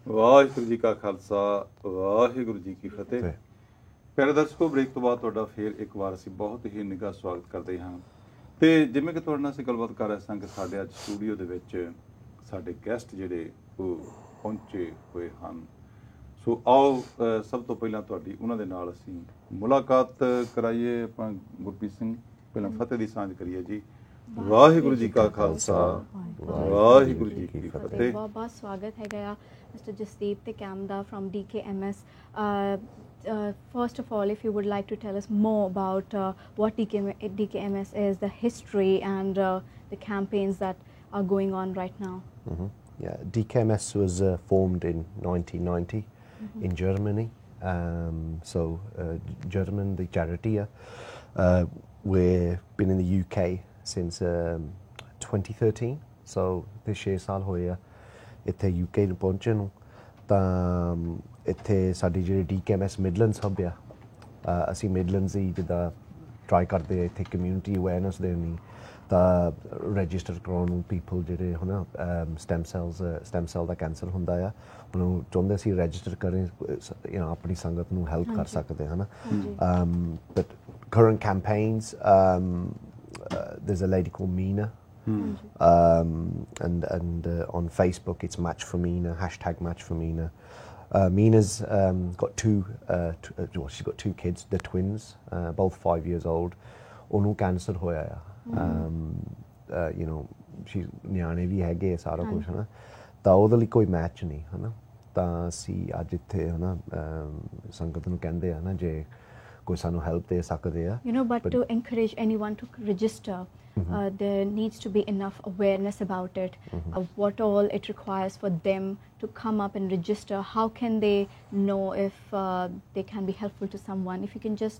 ਵਾਹਿਗੁਰੂ ਜੀ ਕਾ ਖਾਲਸਾ ਵਾਹਿਗੁਰੂ ਜੀ ਕੀ ਫਤਿਹ। ਪਿਆਰੇ ਦਰਸ਼ਕੋ, ਬ੍ਰੇਕ ਤੋਂ ਬਾਅਦ ਤੁਹਾਡਾ ਫੇਰ ਇੱਕ ਵਾਰ ਅਸੀਂ ਬਹੁਤ ਹੀ ਨਿੱਘਾ ਸਵਾਗਤ ਕਰਦੇ ਹਾਂ। ਤੇ ਜਿਵੇਂ ਕਿ ਤੁਹਾਡੇ ਨਾਲ ਅਸੀਂ ਗੱਲਬਾਤ ਕਰ ਰਹੇ ਸਾਂ ਕਿ ਸਾਡੇ ਅੱਜ ਸਟੂਡੀਓ ਦੇ ਵਿੱਚ ਸਾਡੇ ਗੈਸਟ ਜਿਹੜੇ ਉਹ ਪਹੁੰਚੇ ਹੋਏ ਹਨ। ਸੋ ਆਓ ਸਭ ਤੋਂ ਪਹਿਲਾਂ ਤੁਹਾਡੀ ਉਹਨਾਂ ਦੇ ਨਾਲ ਅਸੀਂ ਮੁਲਾਕਾਤ ਕਰਾਈਏ। ਆਪਾਂ ਗੁਰਪ੍ਰੀਤ ਸਿੰਘ ਪਹਿਲਾਂ ਫਤਿਹ ਦੀ ਸਾਂਝ ਕਰੀਏ ਜੀ। ਵਾਹਿਗੁਰੂ ਜੀ ਕਾ ਖਾਲਸਾ ਵਾਹਿਗੁਰੂ ਜੀ ਕੀ ਫਤਿਹ। ਬਹੁਤ ਬਹੁਤ ਸਵਾਗਤ ਹੈਗਾ ਆ ਮਿਸਟਰ ਜਸਦੀਪ ਤੇ ਕੈਮਦਾ from DKMS. First of all, if you would like to tell us more about what DKMS is, the history and the campaigns that are going on right now. Yeah, DKMS was formed in 1990 in Germany. German, the charity. We've been in the UK since 2013. So this 6 ਸਾਲ ਹੋਏ ਆ ਇੱਥੇ UK ਨੂੰ ਪਹੁੰਚੇ ਨੂੰ। ਤਾਂ ਇੱਥੇ ਸਾਡੀ ਜਿਹੜੀ DKMS ਮਿਡਲੈਂਡਸ ਹੱਬ ਆ, ਅਸੀਂ ਮਿਡਲੈਂਡਸ ਹੀ ਜਿੱਦਾਂ ਟਰਾਈ ਕਰਦੇ ਆ ਇੱਥੇ ਕਮਿਊਨਿਟੀ ਅਵੇਅਰਨੈਸ ਦੇਣੀ। ਤਾਂ ਰਜਿਸਟਰ ਕਰਾਉਣ ਨੂੰ ਪੀਪਲ ਜਿਹੜੇ ਹੈ ਨਾ ਸਟੈਮ ਸੈੱਲ ਦਾ ਕੈਂਸਰ ਹੁੰਦਾ ਆ, ਉਹਨੂੰ ਚਾਹੁੰਦੇ ਅਸੀਂ ਰਜਿਸਟਰ ਕਰੇ ਆਪਣੀ ਸੰਗਤ ਨੂੰ ਹੈਲਪ ਕਰ ਸਕਦੇ ਹੈ ਨਾ। But current campaigns, there's a lady called Mina, and on Facebook it's Match for Mina, #Match for Mina. Mina's got she's got 2 kids, they're twins, both 5 years old. Onu cancer hoya ya, you know, she's ਨਿਆਣੇ ਵੀ ਹੈਗੇ ਸਾਰਾ ਕੁਝ ਹੈ ਨਾ। ਤਾਂ ਉਹਦੇ ਲਈ ਕੋਈ ਮੈਚ ਨਹੀਂ ਹੈ ਨਾ। ਤਾਂ ਅਸੀਂ ਅੱਜ ਇੱਥੇ ਹੈ ਨਾ ਸੰਗਤ ਨੂੰ ਕਹਿੰਦੇ ਆ ਨਾ ਜੇ ਕੋਈ ਸਾਨੂੰ ਹੈਲਪ ਦੇ ਸਕਦੇ ਆ। You know, but to encourage anyone to register, there needs to be enough awareness about it, of what all it requires for them to come up and register. How can they know if they can be helpful to someone? If you can just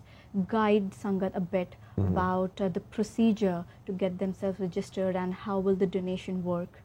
guide Sangat a bit about the procedure to get themselves registered and how will the donation work?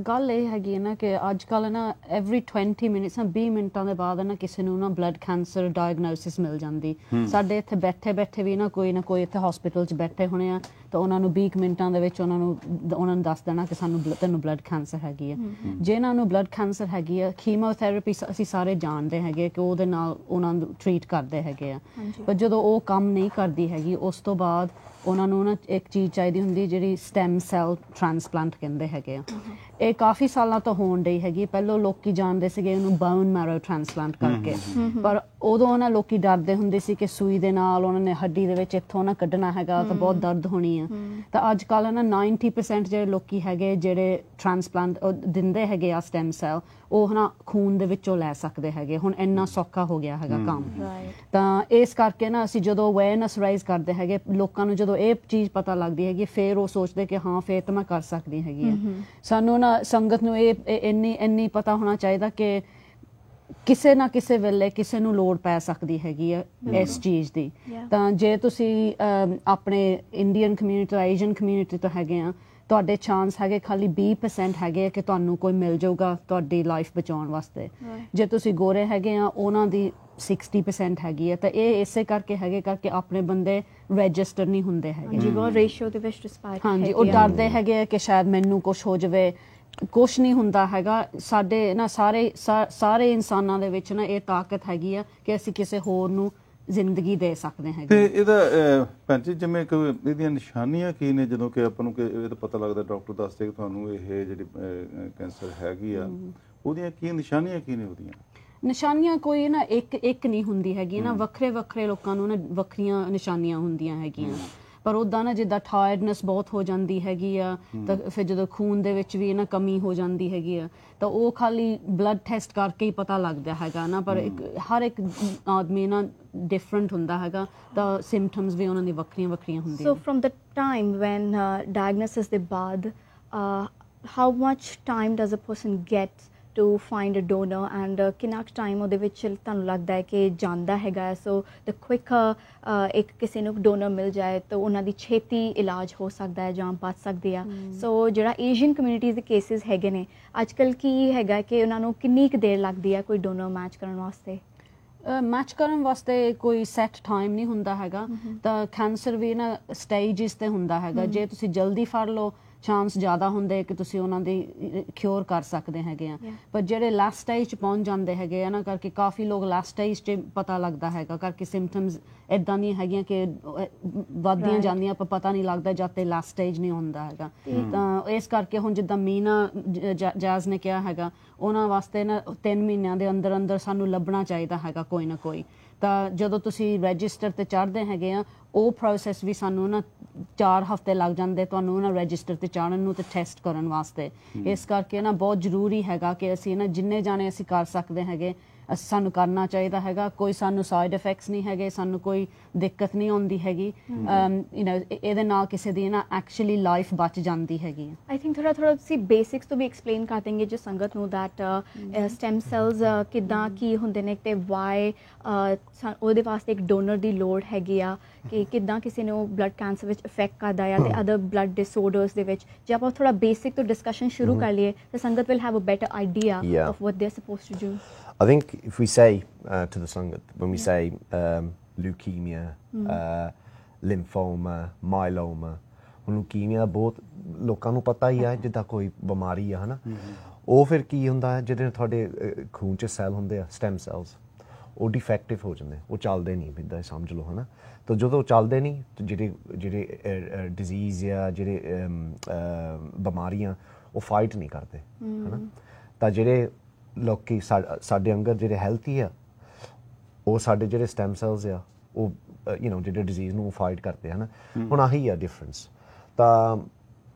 ਗੱਲ ਇਹ ਹੈਗੀ ਹੈ ਨਾ ਕਿ ਅੱਜ ਕੱਲ੍ਹ ਨਾ every 20 minutes 20 ਮਿੰਟਾਂ ਦੇ ਬਾਅਦ ਨਾ ਕਿਸੇ ਨੂੰ ਨਾ ਬਲੱਡ ਕੈਂਸਰ ਡਾਇਗਨੋਸਿਸ ਮਿਲ ਜਾਂਦੀ। ਸਾਡੇ ਇੱਥੇ ਬੈਠੇ ਵੀ ਨਾ ਕੋਈ ਇੱਥੇ ਹਸਪੀਟਲ 'ਚ ਬੈਠੇ ਹੋਣੇ ਆ ਤਾਂ ਉਹਨਾਂ ਨੂੰ 20 ਮਿੰਟਾਂ ਦੇ ਵਿੱਚ ਉਹਨਾਂ ਨੂੰ ਦੱਸ ਦੇਣਾ ਕਿ ਤੈਨੂੰ ਬਲੱਡ ਕੈਂਸਰ ਹੈਗੀ ਹੈ। ਜਿਹਨਾਂ ਨੂੰ ਬਲੱਡ ਕੈਂਸਰ ਹੈਗੀ ਆ, ਕੀਮੋਥੈਰੇਪੀ ਅਸੀਂ ਸਾਰੇ ਜਾਣਦੇ ਹੈਗੇ ਕਿ ਉਹਦੇ ਨਾਲ ਉਹਨਾਂ ਨੂੰ ਟਰੀਟ ਕਰਦੇ ਹੈਗੇ ਆ। ਪਰ ਜਦੋਂ ਉਹ ਕੰਮ ਨਹੀਂ ਕਰਦੀ ਹੈਗੀ, ਉਸ ਤੋਂ ਬਾਅਦ ਉਹਨਾਂ ਨੂੰ ਨਾ ਇੱਕ ਚੀਜ਼ ਚਾਹੀਦੀ ਹੁੰਦੀ ਜਿਹੜੀ ਸਟੈਮ ਸੈੱਲ ਟ੍ਰਾਂਸਪਲਾਂਟ ਕਹਿੰਦੇ ਹੈਗੇ ਆ। ਇਹ ਕਾਫੀ ਸਾਲਾਂ ਤੋਂ ਹੋਣ ਡਈ ਹੈਗੀ। ਪਹਿਲਾਂ ਲੋਕੀ ਜਾਣਦੇ ਸੀਗੇ ਉਹਨੂੰ ਬੋਨ ਮੈਰੋ ਟ੍ਰਾਂਸਪਲਾਂਟ ਕਰਕੇ, ਪਰ ਉਦੋਂ ਉਹਨਾਂ ਲੋਕੀ ਡਰਦੇ ਹੁੰਦੇ ਸੀ ਕਿ ਸੂਈ ਦੇ ਨਾਲ ਉਹਨਾਂ ਨੇ ਹੱਡੀ ਦੇ ਵਿੱਚ ਇੱਥੋਂ ਨਾ ਕੱਢਣਾ ਹੈਗਾ ਤਾਂ ਬਹੁਤ ਦਰਦ ਹੋਣੀ ਆ। ਤਾਂ ਅੱਜ ਕੱਲ੍ਹ ਨਾ 90% ਜਿਹੜੇ ਲੋਕੀ ਹੈਗੇ ਜਿਹੜੇ ਟ੍ਰਾਂਸਪਲਾਂਟ ਦਿੰਦੇ ਹੈਗੇ ਆ ਸਟੈਮ ਸੈੱਲ, ਉਹ ਨਾ ਖੂਨ ਦੇ ਵਿੱਚੋਂ ਲੈ ਸਕਦੇ ਹੈਗੇ। ਹੁਣ ਇੰਨਾ ਸੌਖਾ ਹੋ ਗਿਆ ਹੈਗਾ ਕੰਮ। ਤਾਂ ਇਸ ਕਰਕੇ ਨਾ ਅਸੀਂ ਜਦੋਂ ਅਵੇਅਰਨੈਸ ਰਾਈਜ਼ ਕਰਦੇ ਹੈਗੇ, ਲੋਕਾਂ ਨੂੰ ਜਦੋਂ ਇਹ ਚੀਜ਼ ਪਤਾ ਲੱਗਦੀ ਹੈਗੀ, ਫਿਰ ਉਹ ਸੋਚਦੇ ਕਿ ਹਾਂ ਫਿਰ ਤਾਂ ਮੈਂ ਕਰ ਸਕਦੀ ਹੈਗੀ ਆ। ਸਾਨੂੰ ਨਾ ਸੰਗਤ ਨੂੰ ਇਹ ਇੰਨੀ ਪਤਾ ਹੋਣਾ ਚਾਹੀਦਾ ਕਿ ਕਿਸੇ ਨਾ ਕਿਸੇ ਵੇਲੇ ਕਿਸੇ ਨੂੰ ਲੋੜ ਪੈ ਸਕਦੀ ਹੈਗੀ ਆ ਇਸ ਚੀਜ਼ ਦੀ। ਤਾਂ ਜੇ ਤੁਸੀਂ ਆਪਣੇ ਇੰਡੀਅਨ ਕਮਿਊਨਿਟੀ ਤੋਂ ਏਸ਼ੀਅਨ ਕਮਿਊਨਿਟੀ ਤੋਂ ਹੈਗੇ ਆ, ਤੁਹਾਡੇ ਚਾਂਸ ਹੈਗੇ ਖਾਲੀ 20% ਹੈਗੇ ਆ ਕਿ ਤੁਹਾਨੂੰ ਕੋਈ ਮਿਲ ਜਾਊਗਾ ਤੁਹਾਡੀ ਲਾਈਫ ਬਚਾਉਣ ਵਾਸਤੇ। ਜੇ ਤੁਸੀਂ ਗੋਰੇ ਹੈਗੇ ਆ, ਉਹਨਾਂ ਦੀ 60% ਹੈਗੀ ਹੈ। ਤਾਂ ਇਹ ਇਸੇ ਕਰਕੇ ਹੈਗੇ ਕਰਕੇ ਆਪਣੇ ਬੰਦੇ ਰਜਿਸਟਰ ਨਹੀਂ ਹੁੰਦੇ ਹੈਗੇ। ਰੇਸ਼ੀਓ ਦੇ ਵਿੱਚ ਡਿਸਪੈਰਿਟੀ ਹਾਂਜੀ, ਉਹ ਡਰਦੇ ਹੈਗੇ ਕਿ ਸ਼ਾਇਦ ਮੈਨੂੰ ਕੁਛ ਹੋ ਜਾਵੇ। ਕੁਛ ਨਹੀਂ ਹੁੰਦਾ ਹੈਗਾ। ਸਾਡੇ ਨਾ ਸਾਰੇ ਇਨਸਾਨਾਂ ਦੇ ਵਿੱਚ ਨਾ ਇਹ ਤਾਕਤ ਹੈਗੀ ਆ ਕਿ ਅਸੀਂ ਕਿਸੇ ਹੋਰ ਨੂੰ ਜ਼ਿੰਦਗੀ ਦੇ ਸਕਦੇ ਹੈਗੇ। ਤੇ ਇਹਦਾ ਭੈਣ ਜੀ ਜਿਵੇਂ ਕਿ ਇਹਦੀਆਂ ਨਿਸ਼ਾਨੀਆਂ ਕੀ ਨੇ ਜਦੋਂ ਕਿ ਆਪਾਂ ਨੂੰ ਇਹ ਤਾਂ ਪਤਾ ਲੱਗਦਾ, ਡਾਕਟਰ ਦੱਸਦੇ ਕਿ ਤੁਹਾਨੂੰ ਇਹ ਜਿਹੜੀ ਕੈਂਸਰ ਹੈਗੀ ਆ, ਉਹਦੀਆਂ ਕੀ ਨਿਸ਼ਾਨੀਆਂ ਕੀ ਨੇ? ਉਹਦੀਆਂ ਨਿਸ਼ਾਨੀਆਂ ਕੋਈ ਨਾ ਇੱਕ ਨਹੀਂ ਹੁੰਦੀ ਹੈਗੀ ਨਾ, ਵੱਖਰੇ ਲੋਕਾਂ ਨੂੰ ਨਾ ਵੱਖਰੀਆਂ ਨਿਸ਼ਾਨੀਆਂ ਹੁੰਦੀਆਂ ਹੈਗੀਆਂ। ਪਰ ਉੱਦਾਂ ਨਾ ਜਿੱਦਾਂ ਟਾਇਰਡਨੈਸ ਬਹੁਤ ਹੋ ਜਾਂਦੀ ਹੈਗੀ ਆ, ਤਾਂ ਫਿਰ ਜਦੋਂ ਖੂਨ ਦੇ ਵਿੱਚ ਵੀ ਨਾ ਕਮੀ ਹੋ ਜਾਂਦੀ ਹੈਗੀ ਆ, ਤਾਂ ਉਹ ਖਾਲੀ ਬਲੱਡ ਟੈਸਟ ਕਰਕੇ ਹੀ ਪਤਾ ਲੱਗਦਾ ਹੈਗਾ ਨਾ। ਪਰ ਹਰ ਇੱਕ ਆਦਮੀ ਨਾ ਡਿਫਰੈਂਟ ਹੁੰਦਾ ਹੈਗਾ, ਤਾਂ ਸਿੰਪਟਮਸ ਵੀ ਉਹਨਾਂ ਦੀ ਵੱਖਰੀਆਂ ਹੁੰਦੀਆਂ। So from the time when diagnosis ਦੇ ਬਾਅਦ how much time does a person get to find a donor, and ਕਿੰਨਾ ਟਾਈਮ ਉਹਦੇ ਵਿੱਚ ਤੁਹਾਨੂੰ ਲੱਗਦਾ ਹੈ ਕਿ ਜਾਂਦਾ ਹੈਗਾ? ਸੋ the quicker ਇੱਕ ਕਿਸੇ ਨੂੰ ਡੋਨਰ ਮਿਲ ਜਾਏ ਤਾਂ ਉਹਨਾਂ ਦੀ ਛੇਤੀ ਇਲਾਜ ਹੋ ਸਕਦਾ ਹੈ ਜਾਂ ਬਚ ਸਕਦੇ ਆ। ਸੋ ਜਿਹੜਾ ਏਸ਼ੀਅਨ ਕਮਿਊਨਿਟੀਜ਼ ਦੇ ਕੇਸਿਸ ਹੈਗੇ ਨੇ ਅੱਜ ਕੱਲ੍ਹ, ਕੀ ਹੈਗਾ ਕਿ ਉਹਨਾਂ ਨੂੰ ਕਿੰਨੀ ਕੁ ਦੇਰ ਲੱਗਦੀ ਹੈ ਕੋਈ ਡੋਨਰ ਮੈਚ ਕਰਨ ਵਾਸਤੇ? ਮੈਚ ਕਰਨ ਵਾਸਤੇ ਕੋਈ ਸੈੱਟ ਟਾਈਮ ਨਹੀਂ ਹੁੰਦਾ ਹੈਗਾ। ਤਾਂ ਕੈਂਸਰ ਵੀ ਨਾ ਸਟੇਜਿਸ 'ਤੇ ਹੁੰਦਾ ਹੈਗਾ। ਜੇ ਤੁਸੀਂ ਜਲਦੀ ਫੜ ਲਓ ਚਾਂਸ ਜ਼ਿਆਦਾ ਹੁੰਦੇ ਕਿ ਤੁਸੀਂ ਉਹਨਾਂ ਦੀ ਕਿਉਰ ਕਰ ਸਕਦੇ ਹੈਗੇ ਆ। ਪਰ ਜਿਹੜੇ ਲਾਸਟ ਸਟੇਜ 'ਚ ਪਹੁੰਚ ਜਾਂਦੇ ਹੈਗੇ ਆ ਨਾ ਕਰਕੇ ਕਾਫੀ ਲੋਕ ਲਾਸਟ ਸਟੇਜ 'ਚ ਪਤਾ ਲੱਗਦਾ ਹੈਗਾ ਕਰਕੇ ਸਿੰਪਟਮਸ ਇੱਦਾਂ ਦੀਆਂ ਹੈਗੀਆਂ ਕਿ ਵੱਧਦੀਆਂ ਜਾਂਦੀਆਂ ਪਰ ਪਤਾ ਨਹੀਂ ਲੱਗਦਾ ਜਦ ਤੱਕ ਲਾਸਟ ਸਟੇਜ ਨਹੀਂ ਹੁੰਦਾ ਹੈਗਾ। ਤਾਂ ਇਸ ਕਰਕੇ ਹੁਣ ਜਿੱਦਾਂ ਮੀਨਾ ਜਾਜ਼ ਨੇ ਕਿਹਾ ਹੈਗਾ ਉਹਨਾਂ ਵਾਸਤੇ ਨਾ 3 ਮਹੀਨਿਆਂ ਦੇ ਅੰਦਰ ਅੰਦਰ ਸਾਨੂੰ ਲੱਭਣਾ ਚਾਹੀਦਾ ਹੈਗਾ ਕੋਈ ਨਾ ਕੋਈ। ਤਾਂ ਜਦੋਂ ਤੁਸੀਂ ਰਜਿਸਟਰ ਤੇ ਚੜ੍ਹਦੇ ਹੈਗੇ ਆ ਉਹ ਪ੍ਰੋਸੈਸ ਵੀ ਸਾਨੂੰ ਨਾ 4 ਹਫ਼ਤੇ ਲੱਗ ਜਾਂਦੇ ਤੁਹਾਨੂੰ ਨਾ ਰਜਿਸਟਰ ਤੇ ਚੜ੍ਹਨ ਨੂੰ ਤੇ ਟੈਸਟ ਕਰਨ ਵਾਸਤੇ। ਇਸ ਕਰਕੇ ਨਾ ਬਹੁਤ ਜ਼ਰੂਰੀ ਹੈਗਾ ਕਿ ਅਸੀਂ ਨਾ ਜਿੰਨੇ ਜਾਣੇ ਅਸੀਂ ਕਰ ਸਕਦੇ ਹੈਗੇ ਸਾਨੂੰ ਕਰਨਾ ਚਾਹੀਦਾ ਹੈਗਾ। ਕੋਈ ਸਾਨੂੰ ਸਾਈਡ ਇਫੈਕਟਸ ਨਹੀਂ ਹੈਗੇ, ਸਾਨੂੰ ਕੋਈ ਦਿੱਕਤ ਨਹੀਂ ਆਉਂਦੀ ਹੈਗੀ। ਇਹਦੇ ਨਾਲ ਕਿਸੇ ਦੀ ਨਾ ਐਕਚੁਅਲੀ ਲਾਈਫ ਬਚ ਜਾਂਦੀ ਹੈਗੀ। ਆਈ ਥਿੰਕ ਥੋੜਾ ਤੁਸੀਂ ਬੇਸਿਕਸ ਤੋਂ ਵੀ ਐਕਸਪਲੇਨ ਕਰ ਦੇਂਗੇ ਜੋ ਸੰਗਤ ਨੂੰ ਦੈਟ ਸਟੈਮ ਸੈਲਸ ਕਿੱਦਾਂ ਕੀ ਹੁੰਦੇ ਨੇ ਤੇ ਵਾਈ ਉਹਦੇ ਵਾਸਤੇ ਇੱਕ ਡੋਨਰ ਦੀ ਲੋੜ ਹੈਗੀ ਆ ਕਿ ਕਿੱਦਾਂ ਕਿਸੇ ਨੂੰ ਬਲੱਡ ਕੈਂਸਰ ਵਿੱਚ ਇਫੈਕਟ ਕਰਦਾ ਆ ਤੇ ਅਦਰ ਬਲੱਡ ਡਿਸਆਰਡਰਸ ਦੇ ਵਿੱਚ। ਜੇ ਆਪਾਂ ਥੋੜਾ ਬੇਸਿਕ ਤੋਂ ਡਿਸਕਸ਼ਨ ਸ਼ੁਰੂ ਕਰ ਲਈਏ ਤਾਂ sangat will have a better idea of what they are supposed to do. I think if we say to the Sangat, when we say leukemia, lymphoma, myeloma, leukemia ਬਹੁਤ ਲੋਕਾਂ ਨੂੰ ਪਤਾ ਹੀ ਆ ਜਿੱਦਾਂ ਕੋਈ ਬਿਮਾਰੀ ਆ ਹਨਾ। ਉਹ ਫਿਰ ਕੀ ਹੁੰਦਾ ਹੈ ਜਿਹੜੇ ਤੁਹਾਡੇ ਖੂਨ 'ਚ ਸੈੱਲ ਹੁੰਦੇ ਆ ਸਟੈਮ ਸੈਲਸ ਉਹ ਡਿਫੈਕਟਿਵ ਹੋ ਜਾਂਦੇ, ਉਹ ਚੱਲਦੇ ਨਹੀਂ ਇੱਦਾਂ ਸਮਝ ਲਓ ਹਨਾ। ਤਾਂ ਜਦੋਂ ਚੱਲਦੇ ਨਹੀਂ ਜਿਹੜੇ ਡਿਜ਼ੀਜ਼ ਜਾਂ ਜਿਹੜੇ ਬਿਮਾਰੀਆਂ ਉਹ ਫਾਈਟ ਨਹੀਂ ਕਰਦੇ ਹਨਾ। ਤਾਂ ਜਿਹੜੇ ਲੋਕੀ ਸਾਡੇ ਅੰਦਰ ਜਿਹੜੇ ਹੈਲਥੀ ਆ ਉਹ ਸਾਡੇ ਜਿਹੜੇ ਸਟੈਮ ਸੈਲਸ ਆ ਉਹ ਜਿਹੜੇ ਡਿਜ਼ੀਜ਼ ਨੂੰ ਫਾਈਟ ਕਰਦੇ ਹਨ। ਹੁਣ ਆਹੀ ਆ ਡਿਫਰੈਂਸ। ਤਾਂ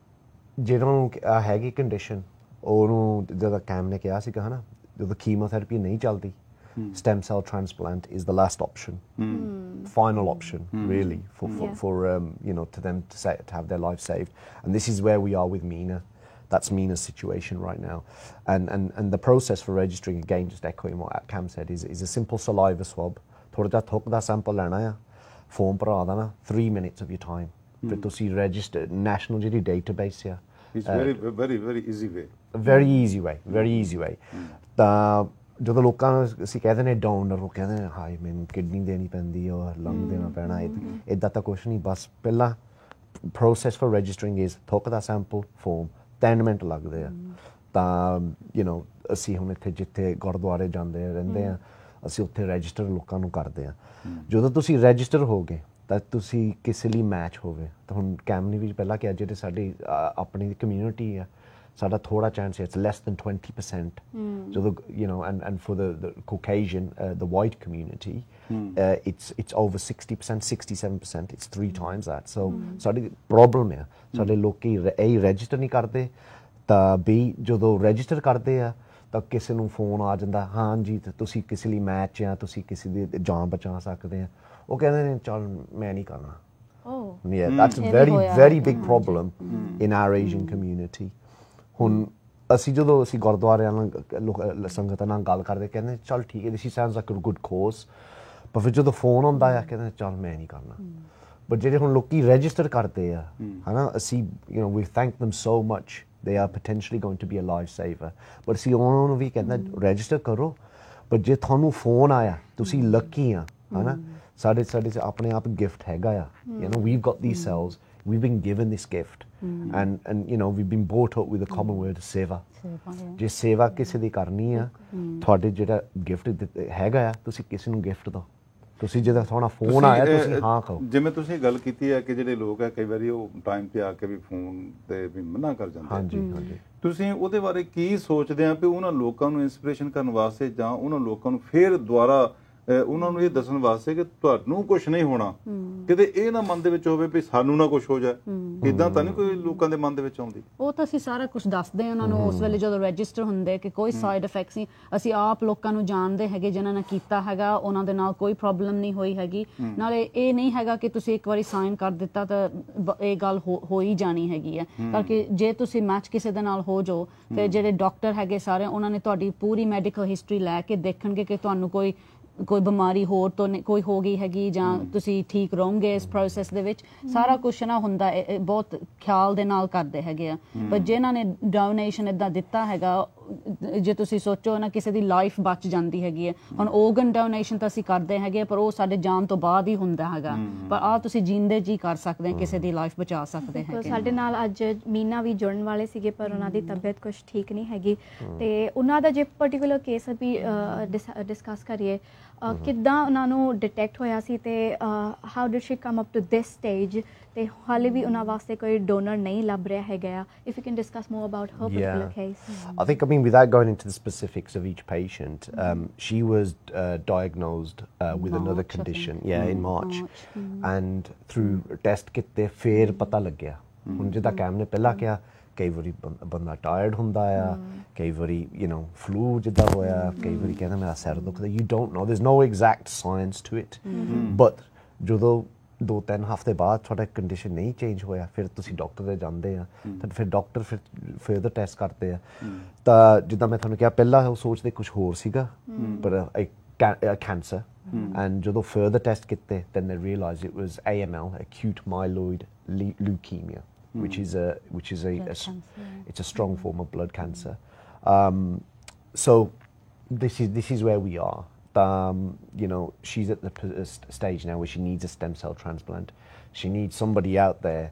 ਜਿਹੜਾ ਨੂੰ ਹੈਗੀ ਕੰਡੀਸ਼ਨ ਉਹਨੂੰ ਜਦੋਂ ਕੈਮ ਨੇ ਕਿਹਾ ਸੀਗਾ ਹਨਾ ਜਦੋਂ ਕੀਮੋਥੈਰੇਪੀ ਨਹੀਂ ਚੱਲਦੀ stem cell transplant is the last option, final option really for to them to have their life saved. And this is where we are with Meena. That's Meena's situation right now. And the process for registering, again just echoing what Cam said, is a simple saliva swab. Thoda jiha thuk da sample lena hai, form bhara dena, 3 minutes of your time. Fir tusi register national jehdi database hai. It's very easy way. Very easy way. Ta ਜਦੋਂ ਲੋਕਾਂ ਨੂੰ ਅਸੀਂ ਕਹਿੰਦੇ ਨੇ donor ਉਹ ਕਹਿੰਦੇ ਨੇ ਹਾਏ ਮੈਨੂੰ ਕਿਡਨੀ ਦੇਣੀ ਪੈਂਦੀ ਔਰ ਲੰਗ ਦੇਣਾ ਪੈਣਾ ਇੱਦਾਂ ਤਾਂ ਕੁਛ ਨਹੀਂ। ਬਸ ਪਹਿਲਾਂ ਪ੍ਰੋਸੈਸ ਫॉर ਰਜਿਸਟਰਿੰਗ ਇਜ਼ ਥੁੱਕ ਦਾ ਸੈਂਪਲ ਫੋਰਮ 10 ਮਿੰਟ ਲੱਗਦੇ ਆ। ਤਾਂ ਅਸੀਂ ਹੁਣ ਇੱਥੇ ਜਿੱਥੇ ਗੁਰਦੁਆਰੇ ਜਾਂਦੇ ਰਹਿੰਦੇ ਆ ਅਸੀਂ ਉੱਥੇ ਰਜਿਸਟਰ ਲੋਕਾਂ ਨੂੰ ਕਰਦੇ ਆ। ਜਦੋਂ ਤੁਸੀਂ ਰਜਿਸਟਰ ਹੋ ਗਏ ਤਾਂ ਤੁਸੀਂ ਕਿਸੇ ਲਈ ਮੈਚ ਹੋਵੇ ਤਾਂ ਹੁਣ ਕੈਮ ਨੇ ਵੀ ਪਹਿਲਾਂ ਕਿਹਾ ਜਿਹੜੇ ਸਾਡੀ ਆਪਣੀ ਕਮਿਊਨਿਟੀ ਆ ਸਾਡਾ ਥੋੜਾ ਚਾਂਸ ਹੈ, it's less than 20%. ਜਦੋਂ and for the Caucasian, the white community, it's over 60%, 67%. It's 3 times that. So ਸਾਡੀ ਪ੍ਰੋਬਲਮ ਹੈ ਸਾਡੇ ਲੋਕੀ ਇਹ ਰਜਿਸਟਰ ਨਹੀਂ ਕਰਦੇ ਤਾਂ ਵੀ ਜਦੋਂ ਰਜਿਸਟਰ ਕਰਦੇ ਆ ਤਾਂ ਕਿਸੇ ਨੂੰ ਫੋਨ ਆ ਜਾਂਦਾ ਹਾਂਜੀ ਤੁਸੀਂ ਕਿਸੇ ਲਈ ਮੈਚ ਆ ਤੁਸੀਂ ਕਿਸੇ ਦੀ ਜਾਨ ਬਚਾ ਸਕਦੇ ਆ ਉਹ ਕਹਿੰਦੇ ਨੇ ਚੱਲ ਮੈਂ ਨਹੀਂ ਕਰਨਾ। Yeah, that's a very big problem in our Asian community. ਹੁਣ ਅਸੀਂ ਜਦੋਂ ਅਸੀਂ ਗੁਰਦੁਆਰਿਆਂ ਨਾਲ ਸੰਗਤਾਂ ਨਾਲ ਗੱਲ ਕਰਦੇ ਕਹਿੰਦੇ ਚੱਲ ਠੀਕ ਹੈ this sounds like a good cause, ਪਰ ਫਿਰ ਜਦੋਂ ਫੋਨ ਆਉਂਦਾ ਆ ਕਹਿੰਦੇ ਚੱਲ ਮੈਂ ਨਹੀਂ ਕਰਨਾ। ਬਟ ਜਿਹੜੇ ਹੁਣ ਲੋਕੀ ਰਜਿਸਟਰ ਕਰਦੇ ਆ ਹਨਾ ਅਸੀਂ we thank them so much, they are potentially going to be a life saver, but ਅਸੀਂ ਉਹਨਾਂ ਨੂੰ ਵੀ ਕਹਿੰਦਾ ਰਜਿਸਟਰ ਕਰੋ। ਪਰ ਜੇ ਤੁਹਾਨੂੰ ਫੋਨ ਆਇਆ ਤੁਸੀਂ ਲੱਕੀ ਆ ਹਨਾ ਸਾਡੇ ਆਪਣੇ ਆਪ ਗਿਫਟ ਹੈਗਾ ਆ we've got these cells, we've been given this gift and we've been brought up with a common word seva. ਜੇ ਸੇਵਾ ਕਿਸੇ ਦੀ ਕਰਨੀ ਆ ਤੁਹਾਡੇ ਜਿਹੜਾ ਗਿਫਟ ਹੈਗਾ ਆ ਤੁਸੀਂ ਕਿਸੇ ਨੂੰ ਗਿਫਟ ਦਿਓ। ਤੁਸੀਂ ਜਦੋਂ ਤੁਹਾਡਾ ਫੋਨ ਆਇਆ ਤੁਸੀਂ ਹਾਂ ਕਹੋ। ਜਿਵੇਂ ਤੁਸੀਂ ਗੱਲ ਕੀਤੀ ਹੈ ਕਿ ਜਿਹੜੇ ਲੋਕ ਆ ਕਈ ਵਾਰੀ ਉਹ ਟਾਈਮ ਤੇ ਆ ਕੇ ਵੀ ਫੋਨ ਤੇ ਵੀ ਮਨਾ ਕਰ ਜਾਂਦੇ। ਹਾਂਜੀ ਤੁਸੀਂ ਉਹਦੇ ਬਾਰੇ ਕੀ ਸੋਚਦੇ ਆ ਵੀ ਉਹਨਾਂ ਲੋਕਾਂ ਨੂੰ ਇਨਸਪੀਰੇਸ਼ਨ ਕਰਨ ਵਾਸਤੇ ਜਾਂ ਉਹਨਾਂ ਲੋਕਾਂ ਨੂੰ ਫੇਰ ਦੁਬਾਰਾ ਉਹਨਾਂ ਨੂੰ ਇਹ ਦੱਸਣ ਵਾਸਤੇ ਕਿ ਤੁਹਾਨੂੰ ਕੁਝ ਨਹੀਂ ਹੋਣਾ ਕਿਤੇ ਇਹ ਨਾ ਮਨ ਦੇ ਵਿੱਚ ਹੋਵੇ ਵੀ ਸਾਨੂੰ ਨਾ ਕੁਝ ਹੋ ਜਾਏ ਇਦਾਂ ਤਾਂ ਨਹੀਂ ਕੋਈ ਲੋਕਾਂ ਦੇ ਮਨ ਦੇ ਵਿੱਚ ਆਉਂਦੀ? ਉਹ ਤਾਂ ਅਸੀਂ ਸਾਰਾ ਕੁਝ ਦੱਸਦੇ ਉਹਨਾਂ ਨੂੰ ਉਸ ਵੇਲੇ ਜਦੋਂ ਰਜਿਸਟਰ ਹੁੰਦੇ ਕਿ ਕੋਈ ਸਾਈਡ ਇਫੈਕਟਸ ਨਹੀਂ। ਅਸੀਂ ਆਪ ਲੋਕਾਂ ਨੂੰ ਜਾਣਦੇ ਹੈਗੇ ਜਿਨ੍ਹਾਂ ਨੇ ਕੀਤਾ ਹੈਗਾ ਉਹਨਾਂ ਦੇ ਨਾਲ ਕੋਈ ਪ੍ਰੋਬਲਮ ਨਹੀਂ ਹੋਈ ਹੈਗੀ। ਨਾਲੇ ਇਹ ਨਹੀਂ ਹੈਗਾ ਕਿ ਤੁਸੀਂ ਇੱਕ ਵਾਰੀ ਸਾਈਨ ਕਰ ਦਿੱਤਾ ਤਾਂ ਇਹ ਗੱਲ ਹੋ ਹੀ ਜਾਣੀ ਹੈਗੀ ਹੈ ਕਰਕੇ ਜੇ ਤੁਸੀਂ ਮੈਚ ਕਿਸੇ ਦੇ ਨਾਲ ਹੋ ਜਾਓ ਫਿਰ ਜਿਹੜੇ ਡਾਕਟਰ ਹੈਗੇ ਸਾਰੇ ਉਹਨਾਂ ਨੇ ਤੁਹਾਡੀ ਪੂਰੀ ਮੈਡੀਕਲ ਹਿਸਟਰੀ ਲੈ ਕੇ ਦੇਖਣਗੇ ਕਿ ਤੁਹਾਨੂੰ ਕੋਈ ਬਿਮਾਰੀ ਹੋਰ ਤੋਂ ਕੋਈ ਹੋ ਗਈ ਹੈਗੀ ਜਾਂ ਤੁਸੀਂ ਠੀਕ ਰਹੋਗੇ ਇਸ ਪ੍ਰੋਸੈਸ ਦੇ ਵਿੱਚ। ਸਾਰਾ ਕੁਛ ਨਾ ਹੁੰਦਾ ਬਹੁਤ ਖਿਆਲ ਦੇ ਨਾਲ ਕਰਦੇ ਹੈਗੇ ਆ। ਪਰ ਜਿਨ੍ਹਾਂ ਨੇ ਡੋਨੇਸ਼ਨ ਇੱਦਾਂ ਦਿੱਤਾ ਹੈਗਾ ਜੇ ਤੁਸੀਂ ਸੋਚੋ ਨਾ ਕਿਸੇ ਦੀ ਲਾਈਫ ਬਚ ਜਾਂਦੀ ਹੈਗੀ ਹੈ। ਹੁਣ organ donation ਤਾਂ ਅਸੀਂ ਕਰਦੇ ਹੈਗੇ ਪਰ ਉਹ ਸਾਡੇ ਜਾਣ ਤੋਂ ਬਾਅਦ ਹੀ ਹੁੰਦਾ ਹੈਗਾ, ਪਰ ਆ ਤੁਸੀਂ ਜੀਂਦੇ ਜੀ ਕਰ ਸਕਦੇ ਕਿਸੇ ਦੀ ਲਾਈਫ ਬਚਾ ਸਕਦੇ ਹੈਗੇ। ਸਾਡੇ ਨਾਲ ਅੱਜ ਮੀਨਾ ਵੀ ਜੁੜਨ ਵਾਲੇ ਸੀਗੇ ਪਰ ਉਹਨਾਂ ਦੀ ਤਬੀਅਤ ਕੁਝ ਠੀਕ ਨਹੀਂ ਹੈਗੀ ਤੇ ਉਹਨਾਂ ਦਾ ਜੇ ਪਰਟੀਕੁਲਰ ਕੇਸ ਵੀ ਡਿਸਕਸ ਕਰੀਏ, ਕਿੱਦਾਂ ਉਹਨਾਂ ਨੂੰ ਡਿਟੈਕਟ ਹੋਇਆ ਸੀ ਤੇ how did she come up to this stage ਤੇ ਹਾਲੇ ਵੀ ਉਹਨਾਂ ਵਾਸਤੇ ਕੋਈ ਡੋਨਰ ਨਹੀਂ ਲੱਭ ਰਿਹਾ ਹੈਗਾ। If you can discuss more about her particular case. I think, I mean, without going into the specifics of each patient, she was diagnosed with another condition, in March. And through test kitte ਫਿਰ ਪਤਾ ਲੱਗਿਆ। ਹੁਣ ਜਿੱਦਾਂ ਕੈਮ ਨੇ ਪਹਿਲਾਂ ਕਿਹਾ ਕਈ ਵਾਰੀ ਬੰਦਾ ਟਾਇਰਡ ਹੁੰਦਾ ਆ, ਕਈ ਵਾਰੀ ਫਲੂ ਜਿੱਦਾਂ ਹੋਇਆ, ਕਈ ਵਾਰੀ ਕਹਿੰਦਾ ਮੇਰਾ ਸਿਰ ਦੁਖਦਾ। You don't know, there's no exact science to it, but ਜਦੋਂ 2-3 ਹਫ਼ਤੇ ਬਾਅਦ ਤੁਹਾਡਾ ਕੰਡੀਸ਼ਨ ਨਹੀਂ ਚੇਂਜ ਹੋਇਆ ਫਿਰ ਤੁਸੀਂ ਡਾਕਟਰ ਦੇ ਜਾਂਦੇ ਆ ਤਾਂ ਫਿਰ ਡਾਕਟਰ ਫਿਰ ਫਰਦਰ ਟੈਸਟ ਕਰਦੇ ਆ। ਤਾਂ ਜਿੱਦਾਂ ਮੈਂ ਤੁਹਾਨੂੰ ਕਿਹਾ ਪਹਿਲਾਂ ਉਹ ਸੋਚਦੇ ਕੁਝ ਹੋਰ ਸੀਗਾ ਪਰ cancer, and ਜਦੋਂ further test ਕੀਤੇ then they realized it was AML, acute myeloid leukemia, which is it's a strong form of blood cancer. So this is where we are. She's at the stage now where she needs a stem cell transplant. She needs somebody out there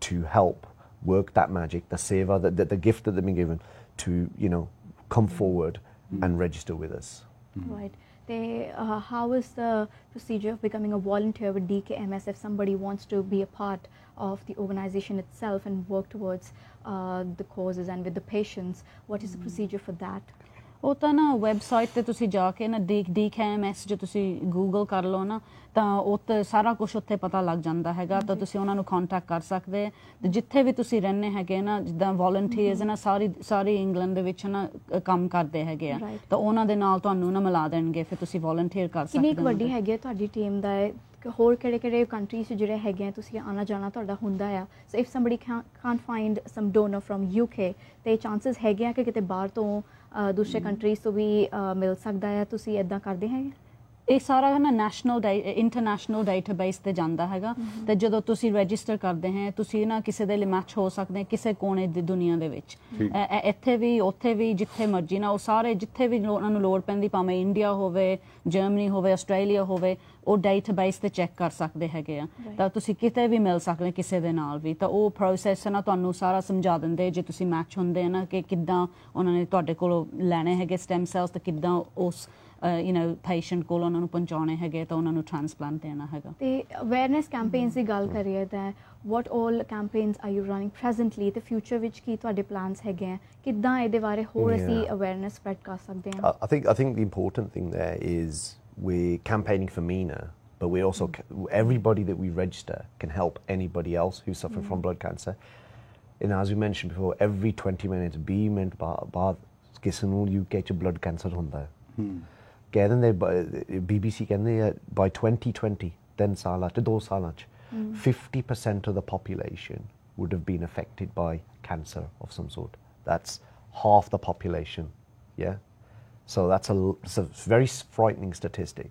to help work that magic, the seva, the gift that they've been given, to come forward and register with us. Right. How is the procedure of becoming a volunteer with DKMS if somebody wants to be a part of the organization itself and work towards the causes and with the patients? What is the procedure for that? ਉਹ ਤਾਂ ਨਾ website 'ਤੇ ਤੁਸੀਂ ਜਾ ਕੇ ਨਾ DKMS ਜੇ ਤੁਸੀਂ Google ਕਰ ਲਓ ਨਾ ਤਾਂ ਉੱਥੇ ਸਾਰਾ ਕੁਝ ਉੱਥੇ ਪਤਾ ਲੱਗ ਜਾਂਦਾ ਹੈਗਾ। ਤਾਂ ਤੁਸੀਂ ਉਹਨਾਂ ਨੂੰ ਕੰਟੈਕਟ ਕਰ ਸਕਦੇ ਤੇ ਜਿੱਥੇ ਵੀ ਤੁਸੀਂ ਰਹਿੰਦੇ ਹੈਗੇ ਨਾ ਜਿੱਦਾਂ ਵੋਲੰਟੀਅਰਸ ਨਾ ਸਾਰੀ ਇੰਗਲੈਂਡ ਦੇ ਵਿੱਚ ਨਾ ਕੰਮ ਕਰਦੇ ਹੈਗੇ ਆ ਤਾਂ ਉਹਨਾਂ ਦੇ ਨਾਲ ਤੁਹਾਨੂੰ ਨਾ ਮਿਲਾ ਦੇਣਗੇ ਫਿਰ ਤੁਸੀਂ ਵੋਲੰਟੀਅਰ ਕਰ ਸਕਦੇ ਹੋ। ਕਿੰਨੀ ਵੱਡੀ ਹੈਗੀ ਹੈ ਤੁਹਾਡੀ ਟੀਮ ਦਾ? ਹੋਰ ਕਿਹੜੇ ਕੰਟਰੀਜ਼ ਜਿਹੜੇ ਹੈਗੇ ਆ ਤੁਸੀਂ ਆਉਣਾ ਜਾਣਾ ਤੁਹਾਡਾ ਹੁੰਦਾ ਆ? So if somebody can't find some donor from UK ਤੇ ਚਾਂਸਸ ਹੈਗੇ ਆ ਕਿ ਕਿਤੇ ਬਾਹਰ ਤੋਂ ਦੂਸਰੇ ਕੰਟਰੀਜ਼ ਤੋਂ ਵੀ ਮਿਲ ਸਕਦਾ ਹੈ? ਤੁਸੀਂ ਇੱਦਾਂ ਕਰਦੇ ਹੈਗੇ? ਇਹ ਸਾਰਾ ਨਾ ਇੰਟਰਨੈਸ਼ਨਲ ਡਾਟਾਬੇਸ ਤੇ ਜਾਂਦਾ ਹੈਗਾ ਤੇ ਜਦੋਂ ਤੁਸੀਂ ਰਜਿਸਟਰ ਕਰਦੇ ਹੈ ਤੁਸੀਂ ਨਾ ਕਿਸੇ ਦੇ ਲਈ ਮੈਚ ਹੋ ਸਕਦੇ ਕਿਸੇ ਕੋਨੇ ਦੀ ਦੁਨੀਆ ਦੇ ਵਿੱਚ, ਇੱਥੇ ਵੀ ਉੱਥੇ ਵੀ ਜਿੱਥੇ ਮਰਜੀ ਨਾ ਉਹ ਸਾਰੇ ਜਿੱਥੇ ਵੀ ਉਹਨਾਂ ਨੂੰ ਲੋੜ ਪੈਂਦੀ ਭਾਵੇਂ ਇੰਡੀਆ ਹੋਵੇ, ਜਰਮਨੀ ਹੋਵੇ, ਆਸਟ੍ਰੇਲੀਆ ਹੋਵੇ, ਉਹ ਡਾਟਾਬੇਸ ਤੇ ਚੈੱਕ ਕਰ ਸਕਦੇ ਹੈਗੇ ਆ। ਤਾਂ ਤੁਸੀਂ ਕਿਤੇ ਵੀ ਮਿਲ ਸਕਦੇ ਕਿਸੇ ਦੇ ਨਾਲ ਵੀ। ਤਾਂ ਉਹ ਪ੍ਰੋਸੈਸ ਨਾ ਤੁਹਾਨੂੰ ਸਾਰਾ ਸਮਝਾ ਦਿੰਦੇ ਜੇ ਤੁਸੀਂ ਮੈਚ ਹੁੰਦੇ ਆ ਨਾ ਕਿ ਕਿੱਦਾਂ ਉਹਨਾਂ ਨੇ ਤੁਹਾਡੇ ਕੋਲੋਂ ਲੈਣੇ ਹੈਗੇ ਸਟੈਮ ਸੈਲਸ ਤੇ ਕਿੱਦਾਂ ਉਸ ਪੇਸ਼ੈਂਟ ਕੋਲ ਉਹਨਾਂ ਨੂੰ ਪਹੁੰਚਾਉਣੇ ਹੈਗੇ ਤਾਂ ਉਹਨਾਂ ਨੂੰ ਟ੍ਰਾਂਸਪਲਾਂਟ ਦੇਣਾ ਹੈਗਾ। ਤੇ ਅਵੇਅਰਨੈਸ ਕੈਂਪੇਨਸ ਦੀ ਗੱਲ ਕਰੀਏ ਤਾਂ what all campaigns are you running presently ਤੇ ਫਿਊਚਰ ਵਿੱਚ ਕੀ ਤੁਹਾਡੇ ਪਲਾਨਸ ਹੈਗੇ ਆ? ਕਿੱਦਾਂ ਇਹਦੇ ਬਾਰੇ ਹੋਰ ਅਸੀਂ ਅਵੇਅਰਨੈਸ ਸਪਰੈਡ ਕਰ ਸਕਦੇ ਹਾਂ? I think the important thing there is we're campaigning for Meena, but we're also everybody that we register can help anybody else who's suffering from blood cancer. And as we mentioned before, every 20 minutes 20 minute ਬਾਅਦ ਕਿਸੇ ਨੂੰ UK 'ਚ blood cancer ਹੁੰਦਾ ਹੈ। ਕਹਿ ਦਿੰਦੇ BBC ਕਹਿੰਦੇ by 2020 3 ਸਾਲਾਂ 'ਚ 2 ਸਾਲਾਂ 'ਚ 50% of the population would have been affected by cancer of some sort. That's half the population, yeah? So that's a very frightening statistic.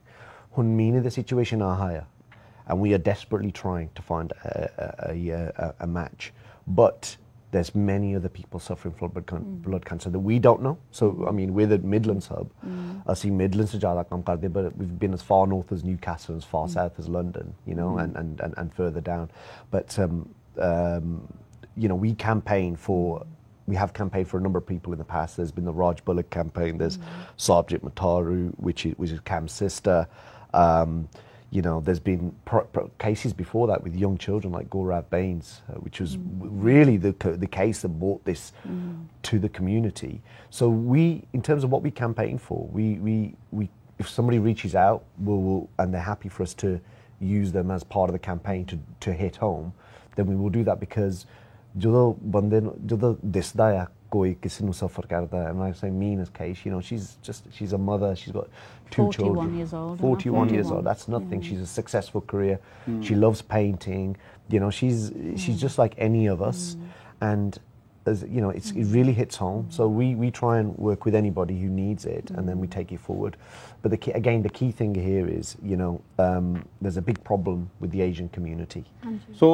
Hun mean the situation ahaya, and we are desperately trying to find a match, but there's many other people suffering from blood cancer that we don't know. So I mean, we're the Midlands hub. I see Midlands se zyada kam karde, but we've been as far north as Newcastle, as far south as London, and further down. But we have campaigned for a number of people in the past. There's been the Raj Bullock campaign. There's Sarjit Mataru, which is Cam's sister. There's been cases before that with young children like Gaurav Bains, which was really the case that brought this to the community. So we, in terms of what we campaign for, we if somebody reaches out, and they're happy for us to use them as part of the campaign to hit home, then we will do that because ਜਦੋਂ ਦਿਸਦਾ ਆ ਕੋਈ ਕਿਸੇ ਨੂੰ ਸਫਰ ਕਰਦਾ ਹੈ, and I say Meena's case, she's a mother, she's got 2 children, 41 years old, that's nothing. She's a successful career, she loves painting, she's just like any of us, and it really hits home. So we try and work with anybody who needs it, and then we take it forward. But the key thing here is there's a big problem with the Asian community. So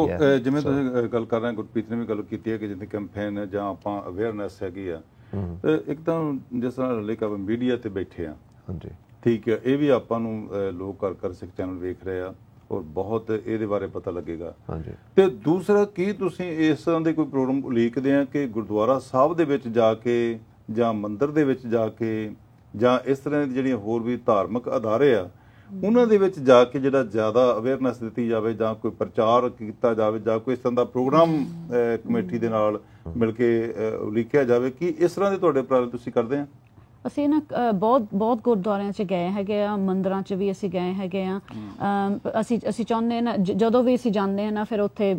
ਜਿਵੇਂ ਤੁਸੀਂ ਗੱਲ ਕਰ ਰਹੇ ਗੁਰਪ੍ਰੀਤ ਨੇ ਵੀ ਗੱਲ ਕੀਤੀ ਹੈ ਕਿ ਜਿੰਨੀ ਕੈਂਪੇਨ ਜਾਂ ਆਪਾਂ ਅਵੇਅਰਨੈਸ ਹੈਗੀ ਆ ਇੱਕ ਤਾਂ ਜਿਸ ਤਰ੍ਹਾਂ ਲੇਕਾ ਮੀਡੀਆ ਤੇ ਬੈਠੇ ਆ, ਹਾਂਜੀ ਠੀਕ ਹੈ, ਇਹ ਵੀ ਆਪਾਂ ਨੂੰ ਲੋਕ ਕਰ ਸਿੱਖ ਚੈਨਲ ਵੇਖ ਰਹੇ ਆ ਔਰ ਬਹੁਤ ਇਹਦੇ ਬਾਰੇ ਪਤਾ ਲੱਗੇਗਾ। ਹਾਂਜੀ। ਤੇ ਦੂਸਰਾ, ਕੀ ਤੁਸੀਂ ਇਸ ਤਰ੍ਹਾਂ ਦੇ ਕੋਈ ਪ੍ਰੋਗਰਾਮ ਉਲੀਕਦੇ ਆ ਕਿ ਗੁਰਦੁਆਰਾ ਸਾਹਿਬ ਦੇ ਵਿੱਚ ਜਾ ਕੇ ਜਾਂ ਮੰਦਿਰ ਦੇ ਵਿੱਚ ਜਾ ਕੇ ਜਾਂ ਇਸ ਤਰ੍ਹਾਂ ਦੀ ਜਿਹੜੀਆਂ ਹੋਰ ਵੀ ਧਾਰਮਿਕ ਅਦਾਰੇ ਆ ਉਹਨਾਂ ਦੇ ਵਿੱਚ ਜਾ ਕੇ ਜਿਹੜਾ ਜ਼ਿਆਦਾ ਅਵੇਅਰਨੈਸ ਦਿੱਤੀ ਜਾਵੇ ਜਾਂ ਕੋਈ ਪ੍ਰਚਾਰ ਕੀਤਾ ਜਾਵੇ ਜਾਂ ਕੋਈ ਇਸ ਤਰ੍ਹਾਂ ਦਾ ਪ੍ਰੋਗਰਾਮ ਕਮੇਟੀ ਦੇ ਨਾਲ ਮਿਲ ਕੇ ਉਲੀਕਿਆ ਜਾਵੇ? ਕਿ ਇਸ ਤਰ੍ਹਾਂ ਦੇ ਤੁਹਾਡੇ ਉਪਰਾਲੇ ਤੁਸੀਂ ਕਰਦੇ ਆ? ਅਸੀਂ ਨਾ ਬਹੁਤ ਗੁਰਦੁਆਰਿਆਂ 'ਚ ਗਏ ਹੈਗੇ ਆ, ਮੰਦਿਰਾਂ 'ਚ ਵੀ ਅਸੀਂ ਗਏ ਹੈਗੇ ਆ। ਅਸੀਂ ਚਾਹੁੰਦੇ ਹਾਂ ਨਾ, ਜਦੋਂ ਵੀ ਅਸੀਂ ਜਾਂਦੇ ਹਾਂ ਨਾ ਫਿਰ ਉੱਥੇ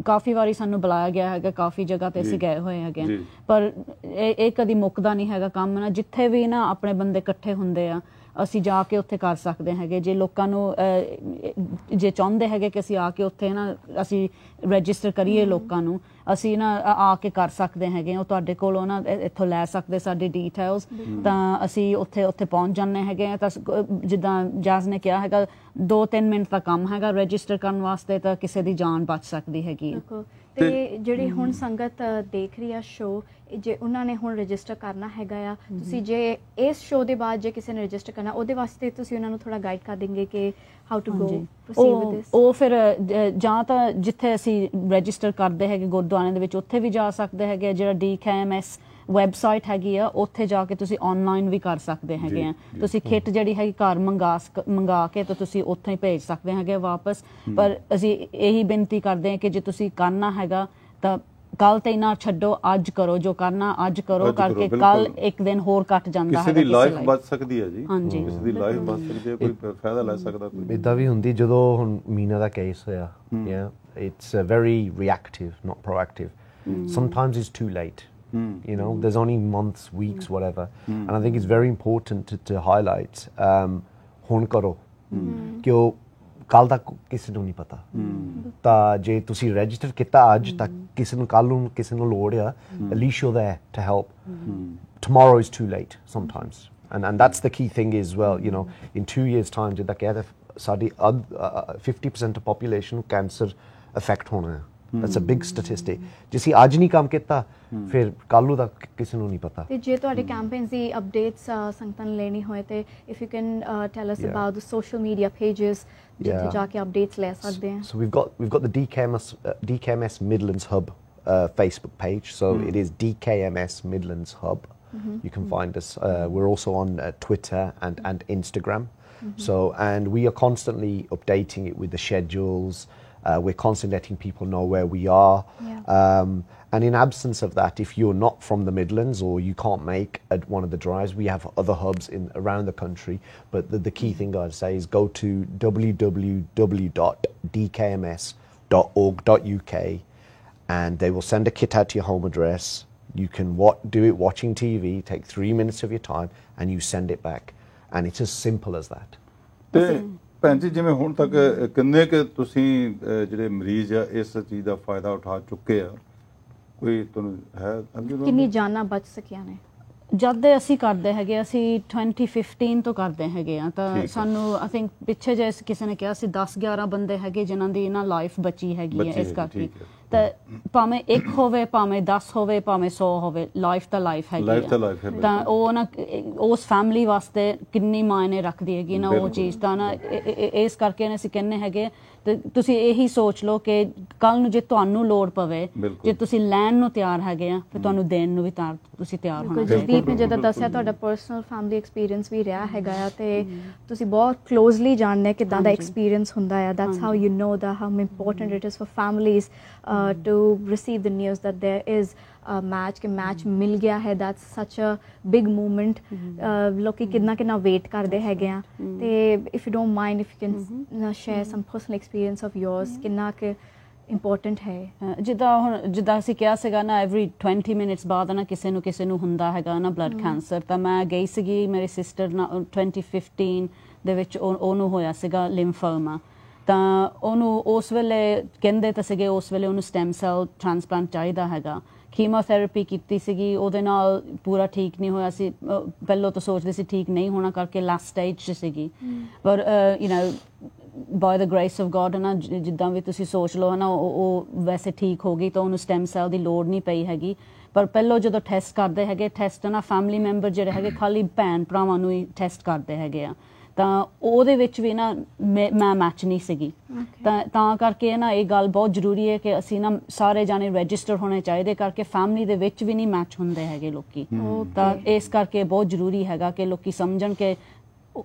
ਕਾਫੀ ਵਾਰੀ ਸਾਨੂੰ ਬੁਲਾਇਆ ਗਿਆ ਹੈਗਾ, ਕਾਫੀ ਜਗ੍ਹਾ ਤੇ ਅਸੀਂ ਗਏ ਹੋਏ ਹੈਗੇ ਆ, ਪਰ ਇਹ ਕਦੀ ਮੁੱਕਦਾ ਨਹੀਂ ਹੈਗਾ ਕੰਮ ਨਾ। ਜਿੱਥੇ ਵੀ ਨਾ ਆਪਣੇ ਬੰਦੇ ਇਕੱਠੇ ਹੁੰਦੇ ਆ ਅਸੀਂ ਜਾ ਕੇ ਉੱਥੇ ਕਰ ਸਕਦੇ ਹੈਗੇ। ਜੇ ਲੋਕਾਂ ਨੂੰ ਜੇ ਚਾਹੁੰਦੇ ਹੈਗੇ ਕਿ ਅਸੀਂ ਆ ਕੇ ਉੱਥੇ ਨਾ ਅਸੀਂ ਰਜਿਸਟਰ ਕਰੀਏ ਲੋਕਾਂ ਨੂੰ, ਅਸੀਂ ਨਾ ਆ ਕੇ ਕਰ ਸਕਦੇ ਹੈਗੇ। ਉਹ ਤੁਹਾਡੇ ਕੋਲੋਂ ਨਾ ਇੱਥੋਂ ਲੈ ਸਕਦੇ ਸਾਡੀ ਡੀਟੇਲਸ, ਤਾਂ ਅਸੀਂ ਉੱਥੇ ਪਹੁੰਚ ਜਾਂਦੇ ਹੈਗੇ ਆ। ਤਾਂ ਜਿੱਦਾਂ ਜੈਜ਼ ਨੇ ਕਿਹਾ ਹੈਗਾ 2-3 ਮਿੰਟ ਦਾ ਕੰਮ ਹੈਗਾ ਰਜਿਸਟਰ ਕਰਨ ਵਾਸਤੇ, ਤਾਂ ਕਿਸੇ ਦੀ ਜਾਨ ਬਚ ਸਕਦੀ ਹੈਗੀ ਹੈ। ਤੇ ਜਿਹੜੀ ਹੁਣ ਸੰਗਤ ਦੇਖ ਰਹੀ ਆ ਸ਼ੋ, ਜੇ ਉਹਨਾਂ ਨੇ ਹੁਣ ਰਜਿਸਟਰ ਕਰਨਾ ਹੈਗਾ ਆ, ਤੁਸੀਂ ਜੇ ਇਸ ਸ਼ੋ ਦੇ ਬਾਅਦ ਜੇ ਕਿਸੇ ਨੇ ਰਜਿਸਟਰ ਕਰਨਾ ਉਹਦੇ ਵਾਸਤੇ ਤੁਸੀਂ ਉਹਨਾਂ ਨੂੰ ਥੋੜਾ ਗਾਈਡ ਕਰ ਦੇਂਗੇ ਕਿ how to go proceed with this? ਉਹ ਫਿਰ ਜਾਂ ਤਾਂ ਜਿੱਥੇ ਅਸੀਂ ਰਜਿਸਟਰ ਕਰਦੇ ਹੈਗੇ ਗੁਰਦੁਆਰਿਆਂ ਦੇ ਵਿੱਚ ਉੱਥੇ ਵੀ ਜਾ ਸਕਦੇ ਹੈਗੇ। ਜਿਹੜਾ DKMS ਵੈਬਸਾਈਟ ਹੈਗੀ ਆ ਉੱਥੇ ਜਾ ਕੇ ਤੁਸੀਂ ਆਨਲਾਈਨ ਵੀ ਕਰ ਸਕਦੇ ਹੈਗੇ ਆ। ਤੁਸੀਂ ਕਿੱਟ ਜਿਹੜੀ ਹੈਗੀ ਘਰ ਮੰਗਾ ਕੇ ਤਾਂ ਤੁਸੀਂ ਉੱਥੇ ਹੀ ਭੇਜ ਸਕਦੇ ਹੈਗੇ ਵਾਪਸ। ਪਰ ਅਸੀਂ ਇਹੀ ਬੇਨਤੀ ਕਰਦੇ ਹਾਂ ਕਿ ਜੇ ਤੁਸੀਂ ਕਰਨਾ ਹੈਗਾ ਤਾਂ ਕੱਲ ਤੇ ਨਾ ਛੱਡੋ, ਅੱਜ ਕਰੋ, ਜੋ ਕਰਨਾ ਅੱਜ ਕਰੋ, ਕਰਕੇ ਕੱਲ ਇੱਕ ਦਿਨ ਹੋਰ ਕੱਟ ਜਾਂਦਾ ਹੈ। ਕਿਸੇ ਦੀ ਲਾਈਫ ਬਚ ਸਕਦੀ ਹੈ ਜੀ, ਕਿਸੇ ਦੀ ਲਾਈਫ ਬਚ ਸਕਦੀ ਹੈ, ਕੋਈ ਫਾਇਦਾ ਲੈ ਸਕਦਾ ਕੋਈ। ਇੱਦਾਂ ਵੀ ਹੁੰਦੀ ਜਦੋਂ ਹੁਣ ਮੀਨਾ ਦਾ ਕੇਸ ਹੋਇਆ, it's very reactive not proactive. Sometimes it's too late. You know, there's only months, weeks, whatever. And I think it's very important to highlight ਹੁਣ ਕਰੋ ਕਿਉਂ ਕੱਲ ਤੱਕ ਕਿਸੇ ਨੂੰ ਨਹੀਂ ਪਤਾ। ਤਾਂ ਜੇ ਤੁਸੀਂ ਰਜਿਸਟਰ ਕੀਤਾ ਅੱਜ ਤੱਕ, ਕਿਸੇ ਨੂੰ ਕੱਲ ਨੂੰ ਕਿਸੇ ਨੂੰ ਲੋੜ ਆ, at least you're there to help. Tomorrow is too late sometimes. And that's the key thing as well, you know, in 2 years time ਜਿੱਦਾਂ ਕਿਹਾ ਸਾਡੀ 50% of population ਨੂੰ ਕੈਂਸਰ ਅਫੈਕਟ ਹੋਣਾ ਹੈ। That's a big statistic. ਜੇ ਅਸੀਂ ਅੱਜ ਨਹੀਂ ਕੰਮ ਕੀਤਾ ਫਿਰ ਕੱਲ ਨੂੰ ਤਾਂ ਕਿਸੇ ਨੂੰ ਨਹੀਂ ਪਤਾ। ਤੇ ਜੇ ਤੁਹਾਡੇ ਕੈਂਪੇਨਸ ਦੀ ਅਪਡੇਟਸ ਸੰਗਤਾਂ ਨੂੰ ਲੈਣੀ ਹੋਏ ਤੇ if you can tell us about the social media pages ਜਿੱਥੇ ਜਾ ਕੇ ਅਪਡੇਟਸ ਲੈ ਸਕਦੇ ਹਾਂ? So we've got the DKMS Midlands Hub Facebook page. So it is DKMS Midlands Hub. You can find us. We're also on Twitter and Instagram. So and we are constantly updating it with the schedules. We're constantly letting people know where we are. And in absence of that, if you're not from the Midlands or you can't make one of the drives, we have other hubs around the country. But the key thing I'd say is go to www.dkms.org.uk and they will send a kit out to your home address. You can do it watching TV, take 3 minutes of your time, and you send it back. And it's as simple as that. ਭੈਣ ਜੀ, ਜਿਵੇਂ ਹੁਣ ਤੱਕ ਕਿੰਨੇ ਕੁ ਤੁਸੀਂ ਜਿਹੜੇ ਮਰੀਜ਼ ਆ ਇਸ ਚੀਜ਼ ਦਾ ਫਾਇਦਾ ਉਠਾ ਚੁੱਕੇ ਆ, ਕੋਈ ਤੁਹਾਨੂੰ ਹੈ? ਕਿੰਨੀ ਜਾਨਾਂ ਬਚ ਸਕੀਆਂ ਨੇ? ਜਦ ਦੇ ਅਸੀਂ ਕਰਦੇ ਹੈਗੇ, ਅਸੀਂ 2015 ਤੋਂ ਕਰਦੇ ਹੈਗੇ ਆ, ਤਾਂ ਸਾਨੂੰ ਆਈ ਥਿੰਕ ਪਿੱਛੇ ਜੇ ਕਿਸੇ ਨੇ ਕਿਹਾ ਸੀ 10-11 ਬੰਦੇ ਹੈਗੇ ਜਿਨ੍ਹਾਂ ਦੀ ਨਾ ਲਾਈਫ ਬਚੀ ਹੈਗੀ ਹੈ ਇਸ ਕਰਕੇ। ਤਾਂ ਭਾਵੇਂ 1 ਹੋਵੇ, ਭਾਵੇਂ 10 ਹੋਵੇ, ਭਾਵੇਂ 100 ਹੋਵੇ, ਲਾਈਫ ਤਾਂ ਲਾਈਫ ਹੈਗੀ। ਤਾਂ ਉਹ ਨਾ ਉਸ ਫੈਮਿਲੀ ਵਾਸਤੇ ਕਿੰਨੀ ਮਾਇਨੇ ਰੱਖਦੀ ਹੈਗੀ ਨਾ ਉਹ ਚੀਜ਼। ਤਾਂ ਨਾ ਇਸ ਕਰਕੇ ਅਸੀਂ ਕਹਿੰਦੇ ਹੈਗੇ ਤੇ ਤੁਸੀਂ ਇਹੀ ਸੋਚ ਲਓ ਕਿ ਕੱਲ ਨੂੰ ਜੇ ਤੁਹਾਨੂੰ ਲੋੜ ਪਵੇ, ਜੇ ਤੁਸੀਂ ਲੈਣ ਨੂੰ ਤਿਆਰ ਹੈਗੇ ਆ ਫਿਰ ਤੁਹਾਨੂੰ ਦੇਣ ਨੂੰ ਵੀ ਤੁਸੀਂ ਤਿਆਰ ਹੋਣਾ। ਜਸਦੀਪ ਨੇ ਜਦੋਂ ਦੱਸਿਆ ਤੁਹਾਡਾ ਪਰਸਨਲ ਫੈਮਿਲੀ ਐਕਸਪੀਰੀਅੰਸ ਵੀ ਰਿਹਾ ਹੈਗਾ ਆ ਤੇ ਤੁਸੀਂ ਬਹੁਤ ਕਲੋਜ਼ਲੀ ਜਾਣਦੇ ਕਿੱਦਾਂ ਦਾ ਐਕਸਪੀਰੀਅੰਸ ਹੁੰਦਾ ਆ। That's how you know the how important it is for families to receive the news that there is match के मैच मिल गया है। That's such a big movement. लोग कितना वेट करते हैगे आ ते if you don't mind if you can share some personal experience of yours कितना के ਇੰਪੋਰਟੈਂਟ ਹੈ। ਜਿੱਦਾਂ ਅਸੀਂ ਕਿਹਾ ਸੀਗਾ ਨਾ ਐਵਰੀ 20 ਮਿੰਟਸ ਬਾਅਦ ਨਾ ਕਿਸੇ ਨੂੰ ਹੁੰਦਾ ਹੈਗਾ ਨਾ ਬਲੱਡ ਕੈਂਸਰ। ਤਾਂ ਮੈਂ ਗਈ ਸੀਗੀ ਮੇਰੀ ਸਿਸਟਰ ਨਾਲ 2015 ਦੇ ਵਿੱਚ ਉਹਨੂੰ ਹੋਇਆ ਸੀਗਾ ਲਿੰਫੋਮਾ। ਤਾਂ ਉਹਨੂੰ ਉਸ ਵੇਲੇ ਕਹਿੰਦੇ ਤਾਂ ਸੀਗੇ ਉਸ ਵੇਲੇ ਉਹਨੂੰ ਸਟੈਮ ਸੈਲ ਟ੍ਰਾਂਸਪਲਾਂਟ ਚਾਹੀਦਾ ਹੈਗਾ। ਕੀਮੋਥੈਰੇਪੀ ਕੀਤੀ ਸੀਗੀ, ਉਹਦੇ ਨਾਲ ਪੂਰਾ ਠੀਕ ਨਹੀਂ ਹੋਇਆ ਸੀ। ਪਹਿਲਾਂ ਤਾਂ ਸੋਚਦੇ ਸੀ ਠੀਕ ਨਹੀਂ ਹੋਣਾ ਕਰਕੇ ਲਾਸਟ ਸਟੇਜ 'ਚ ਸੀਗੀ। ਪਰ bye the grace of God ਹੈ ਨਾ, ਜਿੱਦਾਂ ਵੀ ਤੁਸੀਂ ਸੋਚ ਲਓ ਹੈ ਨਾ, ਉਹ ਵੈਸੇ ਠੀਕ ਹੋ ਗਈ ਤਾਂ ਉਹਨੂੰ ਸਟੈਮ ਸੈੱਲ ਦੀ ਲੋੜ ਨਹੀਂ ਪਈ ਹੈਗੀ। ਪਰ ਪਹਿਲਾਂ ਜਦੋਂ ਟੈਸਟ ਕਰਦੇ ਹੈਗੇ, ਟੈਸਟ ਨਾ ਫੈਮਿਲੀ ਮੈਂਬਰ ਜਿਹੜੇ ਹੈਗੇ ਖਾਲੀ ਭੈਣ ਭਰਾਵਾਂ ਨੂੰ ਹੀ ਟੈਸਟ ਕਰਦੇ ਹੈਗੇ ਆ, ਤਾਂ ਉਹਦੇ ਵਿੱਚ ਵੀ ਨਾ ਮੈਂ ਮੈਚ ਨਹੀਂ ਸੀਗੀ। ਤਾਂ ਕਰਕੇ ਨਾ ਇਹ ਗੱਲ ਬਹੁਤ ਜ਼ਰੂਰੀ ਹੈ ਕਿ ਅਸੀਂ ਨਾ ਸਾਰੇ ਜਾਣੇ ਰਜਿਸਟਰ ਹੋਣੇ ਚਾਹੀਦੇ, ਕਰਕੇ ਫੈਮਿਲੀ ਦੇ ਵਿੱਚ ਵੀ ਨਹੀਂ ਮੈਚ ਹੁੰਦੇ ਹੈਗੇ ਲੋਕੀ। ਤਾਂ ਇਸ ਕਰਕੇ ਬਹੁਤ ਜ਼ਰੂਰੀ ਹੈਗਾ ਕਿ ਲੋਕੀ ਸਮਝਣ ਕਿ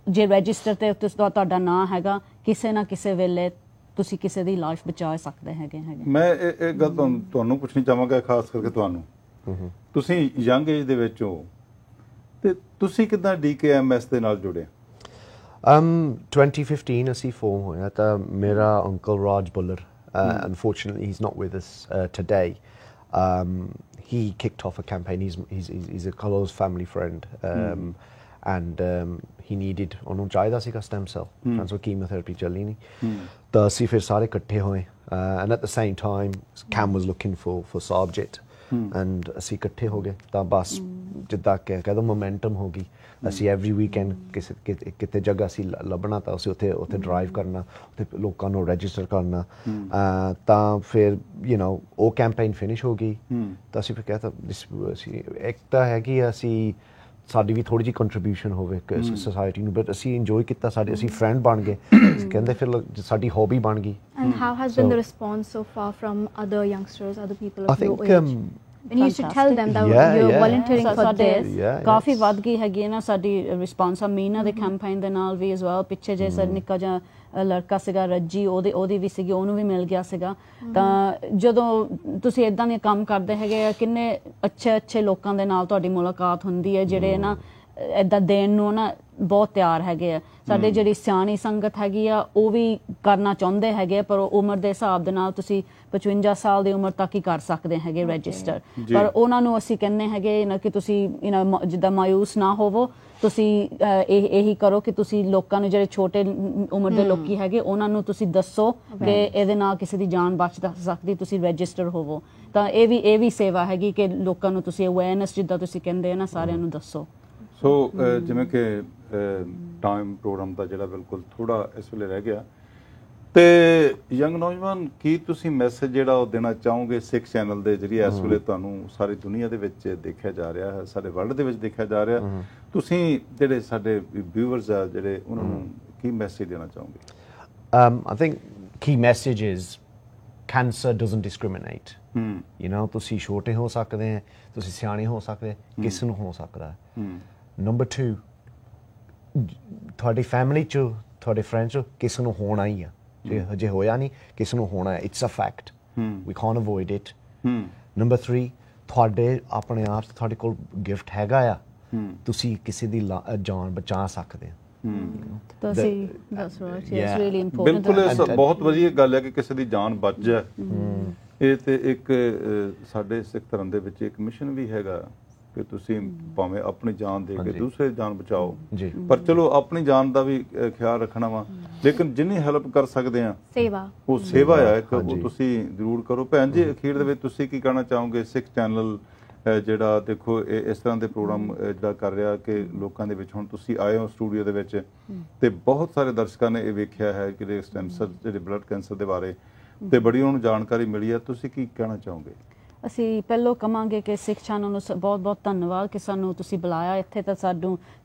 ਜੇ ਰਜਿਸਟਰ ਤੇ ਤੁਹਾਡਾ ਨਾਂ ਹੈਗਾ, ਕਿਸੇ ਨਾ ਕਿਸੇ ਵੇਲੇ ਤੁਸੀਂ ਕਿਸੇ ਦੀ ਲਾਈਫ ਬਚਾ ਸਕਦੇ ਹੈਗੇ। ਮੈਂ ਇਹ ਗੱਲ ਤੁਹਾਨੂੰ ਪੁੱਛਣੀ ਚਾਹਾਂਗਾ, ਖਾਸ ਕਰਕੇ ਤੁਹਾਨੂੰ, ਤੁਸੀਂ ਯੰਗ ਏਜ ਦੇ ਵਿੱਚ ਹੋ ਤੇ ਤੁਸੀਂ ਕਿੱਦਾਂ DKMS ਦੇ ਨਾਲ ਜੁੜੇ? 2015 ਅਸੀਂ ਫੋਰਮ ਹੋਇਆ ਤਾਂ ਮੇਰਾ uncle Raj Bullar, unfortunately he's not with us today. He kicked off a campaign. He's a close family friend, and he needed, ਉਹਨੂੰ ਚਾਹੀਦਾ ਸੀਗਾ stem cell transfer, chemotherapy ਚੱਲੀ ਨਹੀਂ, ਤਾਂ ਅਸੀਂ ਫਿਰ ਸਾਰੇ ਇਕੱਠੇ ਹੋਏ, and at the same time Cam was looking for Sargit, and ਅਸੀਂ ਇਕੱਠੇ ਹੋ ਗਏ। ਤਾਂ ਬਸ ਜਿੱਦਾਂ ਕਹਿ ਦੋ ਮੋਮੈਂਟਮ ਹੋ ਗਈ, ਅਸੀਂ ਐਵਰੀ ਵੀਕਐਂਡ ਕਿਤੇ ਜਗ੍ਹਾ ਅਸੀਂ ਲੱਭਣਾ, ਤਾਂ ਅਸੀਂ ਉੱਥੇ ਡਰਾਈਵ ਕਰਨਾ, ਉੱਥੇ ਲੋਕਾਂ ਨੂੰ ਰਜਿਸਟਰ ਕਰਨਾ। ਤਾਂ ਫਿਰ ਉਹ ਕੈਂਪੇਨ ਫਿਨਿਸ਼ ਹੋ ਗਈ, ਤਾਂ ਅਸੀਂ ਫਿਰ ਕਹਿਤਾ ਅਸੀਂ ਇੱਕ ਤਾਂ ਹੈਗੀ ਅਸੀਂ ਸਾਡੀ ਵੀ ਥੋੜ੍ਹੀ ਜਿਹੀ ਕੰਟਰੀਬਿਊਸ਼ਨ ਹੋਵੇ ਸੋਸਾਇਟੀ ਨੂੰ, ਬਟ ਅਸੀਂ ਇੰਜੋਏ ਕੀਤਾ, ਸਾਡੇ ਅਸੀਂ ਫਰੈਂਡ ਬਣ ਗਏ, ਕਹਿੰਦੇ ਫਿਰ ਸਾਡੀ ਹੌਬੀ ਬਣ ਗਈ। And how has been the response so far from other youngsters, other people of your age? And you should tell them that you're volunteering for this. ਕਾਫੀ ਵੱਧ ਗਈ ਹੈਗੀ ਹੈ ਨਾ ਸਾਡੀ ਰਿਸਪਾਂਸ। ਮੀਨਾ ਦੇ ਕੈਂਪੇਨ ਦੇ ਨਾਲ ਵੀ as well, ਪਿੱਛੇ ਜੇ ਸਰ ਨਿੱਕਾ ਜਿਹਾ ਲੜਕਾ ਸੀਗਾ ਰੱਜੀ, ਉਹਦੀ ਵੀ ਸੀਗੀ, ਉਹਨੂੰ ਵੀ ਮਿਲ ਗਿਆ ਸੀਗਾ। ਤਾਂ ਜਦੋਂ ਤੁਸੀਂ ਇੱਦਾਂ ਦੇ ਕੰਮ ਕਰਦੇ ਹੈਗੇ ਆ, ਕਿੰਨੇ ਅੱਛੇ ਲੋਕਾਂ ਦੇ ਨਾਲ ਤੁਹਾਡੀ ਮੁਲਾਕਾਤ ਹੁੰਦੀ ਹੈ, ਜਿਹੜੇ ਨਾ ਇੱਦਾਂ ਦੇਣ ਨੂੰ ਨਾ ਬਹੁਤ ਤਿਆਰ ਹੈਗੇ ਆ। ਸਾਡੇ ਜਿਹੜੀ ਸਿਆਣੀ ਸੰਗਤ ਹੈਗੀ ਆ ਉਹ ਵੀ ਕਰਨਾ ਚਾਹੁੰਦੇ ਹੈਗੇ, ਪਰ ਉਮਰ ਦੇ ਹਿਸਾਬ ਦੇ ਨਾਲ ਤੁਸੀਂ 55 ਸਾਲ ਦੀ ਉਮਰ ਤੱਕ ਹੀ ਕਰ ਸਕਦੇ ਹੈਗੇ ਰਜਿਸਟਰ। ਪਰ ਉਹਨਾਂ ਨੂੰ ਅਸੀਂ ਕਹਿੰਦੇ ਹੈਗੇ ਨਾ ਕਿ ਤੁਸੀਂ ਜਿੱਦਾਂ ਮਾਯੂਸ ਨਾ ਹੋਵੋ, ਤੁਸੀਂ ਇਹੀ ਕਰੋ ਕਿ ਤੁਸੀਂ ਲੋਕਾਂ ਨੂੰ, ਜਿਹੜੇ ਛੋਟੇ ਉਮਰ ਦੇ ਲੋਕੀ ਹੈਗੇ, ਉਹਨਾਂ ਨੂੰ ਤੁਸੀਂ ਦੱਸੋ ਕਿ ਇਹਦੇ ਨਾਲ ਕਿਸੇ ਦੀ ਜਾਨ ਬਚ ਸਕਦੀ, ਤੁਸੀਂ ਰਜਿਸਟਰ ਹੋਵੋ। ਤਾਂ ਇਹ ਵੀ ਸੇਵਾ ਹੈਗੀ ਕਿ ਲੋਕਾਂ ਨੂੰ ਤੁਸੀਂ ਅਵੇਅਰਨੈਸ, ਜਿੱਦਾਂ ਤੁਸੀਂ ਕਹਿੰਦੇ ਆ ਨਾ, ਸਾਰਿਆਂ ਨੂੰ ਦੱਸੋ। ਸੋ ਜਿਵੇਂ ਕਿ ਟਾਈਮ ਪ੍ਰੋਗਰਾਮ ਦਾ ਜਿਹੜਾ ਬਿਲਕੁਲ ਥੋੜਾ ਇਸ ਵੇਲੇ ਰਹਿ ਗਿਆ, ਤੇ ਯੰਗ ਨੌਜਵਾਨ, ਕੀ ਤੁਸੀਂ ਮੈਸੇਜ ਜਿਹੜਾ ਉਹ ਦੇਣਾ ਚਾਹੋਗੇ ਸਿੱਖ ਚੈਨਲ ਦੇ ਜਰੀਏ? ਇਸ ਵੇਲੇ ਤੁਹਾਨੂੰ ਸਾਰੀ ਦੁਨੀਆ ਦੇ ਵਿੱਚ ਦੇਖਿਆ ਜਾ ਰਿਹਾ ਹੈ, ਸਾਡੇ ਵਰਲਡ ਦੇ ਵਿੱਚ ਦੇਖਿਆ ਜਾ ਰਿਹਾ, ਤੁਸੀਂ ਜਿਹੜੇ ਸਾਡੇ ਵਿਊਅਰਸ ਆ ਜਿਹੜੇ, ਉਹਨਾਂ ਨੂੰ ਕੀ ਮੈਸੇਜ ਦੇਣਾ ਚਾਹੋਗੇ? I think key message is cancer doesn't discriminate. ਤੁਸੀਂ ਛੋਟੇ ਹੋ ਸਕਦੇ ਹੈ, ਤੁਸੀਂ ਸਿਆਣੇ ਹੋ ਸਕਦੇ, ਕਿਸ ਨੂੰ ਹੋ ਸਕਦਾ ਹੈ। ਨੰਬਰ 2, ਤੁਹਾਡੀ ਫੈਮਿਲੀ 'ਚ, ਤੁਹਾਡੇ ਫਰੈਂਡਸ 'ਚ ਕਿਸੇ ਨੂੰ ਹੋਣਾ ਹੀ ਆ, ਜੇ ਹਜੇ ਹੋਇਆ ਨਹੀਂ, ਕਿਸੇ ਨੂੰ ਹੋਣਾ ਹੈ। It's a fact, we can avoid it. Number 3, ਤੁਹਾਡੇ ਆਪਣੇ ਆਪ 'ਚ ਤੁਹਾਡੇ ਕੋਲ ਗਿਫਟ ਹੈਗਾ ਆ, ਤੁਸੀਂ ਕਿਸੇ ਦੀ ਜਾਨ ਬਚਾ ਸਕਦੇ ਹੋ। ਬਿਲਕੁਲ, ਬਹੁਤ ਵਧੀਆ ਗੱਲ ਹੈ ਕਿ ਕਿਸੇ ਦੀ ਜਾਨ ਬਚ ਜਾਏ। ਇਹ ਤੇ ਇੱਕ ਸਾਡੇ ਸਿੱਖ ਧਰਮ ਦੇ ਵਿੱਚ ਇੱਕ ਮਿਸ਼ਨ ਵੀ ਹੈਗਾ ਕਿ ਤੁਸੀਂ ਭਾਵੇਂ ਆਪਣੀ ਜਾਨ ਦੇ ਕੇ ਦੂਸਰੇ ਦੀ ਜਾਨ ਬਚਾਓ, ਪਰ ਚਲੋ ਆਪਣੀ ਜਾਨ ਦਾ ਵੀ ਖਿਆਲ ਰੱਖਣਾ ਵਾ, ਲੇਕਿਨ ਜਿੰਨੀ ਹੈਲਪ ਕਰ ਸਕਦੇ ਆ ਉਹ ਸੇਵਾ ਆ ਇੱਕ, ਉਹ ਤੁਸੀਂ ਜ਼ਰੂਰ ਕਰੋ। ਭੈਣ ਜੀ, ਅਖੀਰ ਦੇ ਵਿੱਚ ਤੁਸੀਂ ਕੀ ਕਹਿਣਾ ਚਾਹੋਗੇ? ਸਿੱਖ ਚੈਨਲ ਜਿਹੜਾ ਦੇਖੋ ਇਸ ਤਰ੍ਹਾਂ ਦੇ ਪ੍ਰੋਗਰਾਮ ਜਿਹੜਾ ਕਰ ਰਿਹਾ ਕਿ ਲੋਕਾਂ ਦੇ ਵਿੱਚ, ਹੁਣ ਤੁਸੀਂ ਆਏ ਹੋ ਸਟੂਡੀਓ ਦੇ ਵਿੱਚ ਤੇ ਬਹੁਤ ਸਾਰੇ ਦਰਸ਼ਕਾਂ ਨੇ ਇਹ ਵੇਖਿਆ ਹੈ ਕਿ ਜਿਹੜੇ ਬਲੱਡ ਕੈਂਸਰ ਦੇ ਬਾਰੇ ਤੇ ਬੜੀ ਉਹਨਾਂ ਨੂੰ ਜਾਣਕਾਰੀ ਮਿਲੀ ਹੈ, ਤੁਸੀਂ ਕੀ ਕਹਿਣਾ ਚਾਹੋਗੇ? ਅਸੀਂ ਪਹਿਲੋਂ ਕਹਾਂਗੇ ਕਿ ਸਿੱਖ ਚੈਨਲ ਨੂੰ ਬਹੁਤ ਬਹੁਤ ਧੰਨਵਾਦ ਕਿ ਸਾਨੂੰ ਤੁਸੀਂ ਬੁਲਾਇਆ ਇੱਥੇ, ਤਾਂ ਸਾਨੂੰ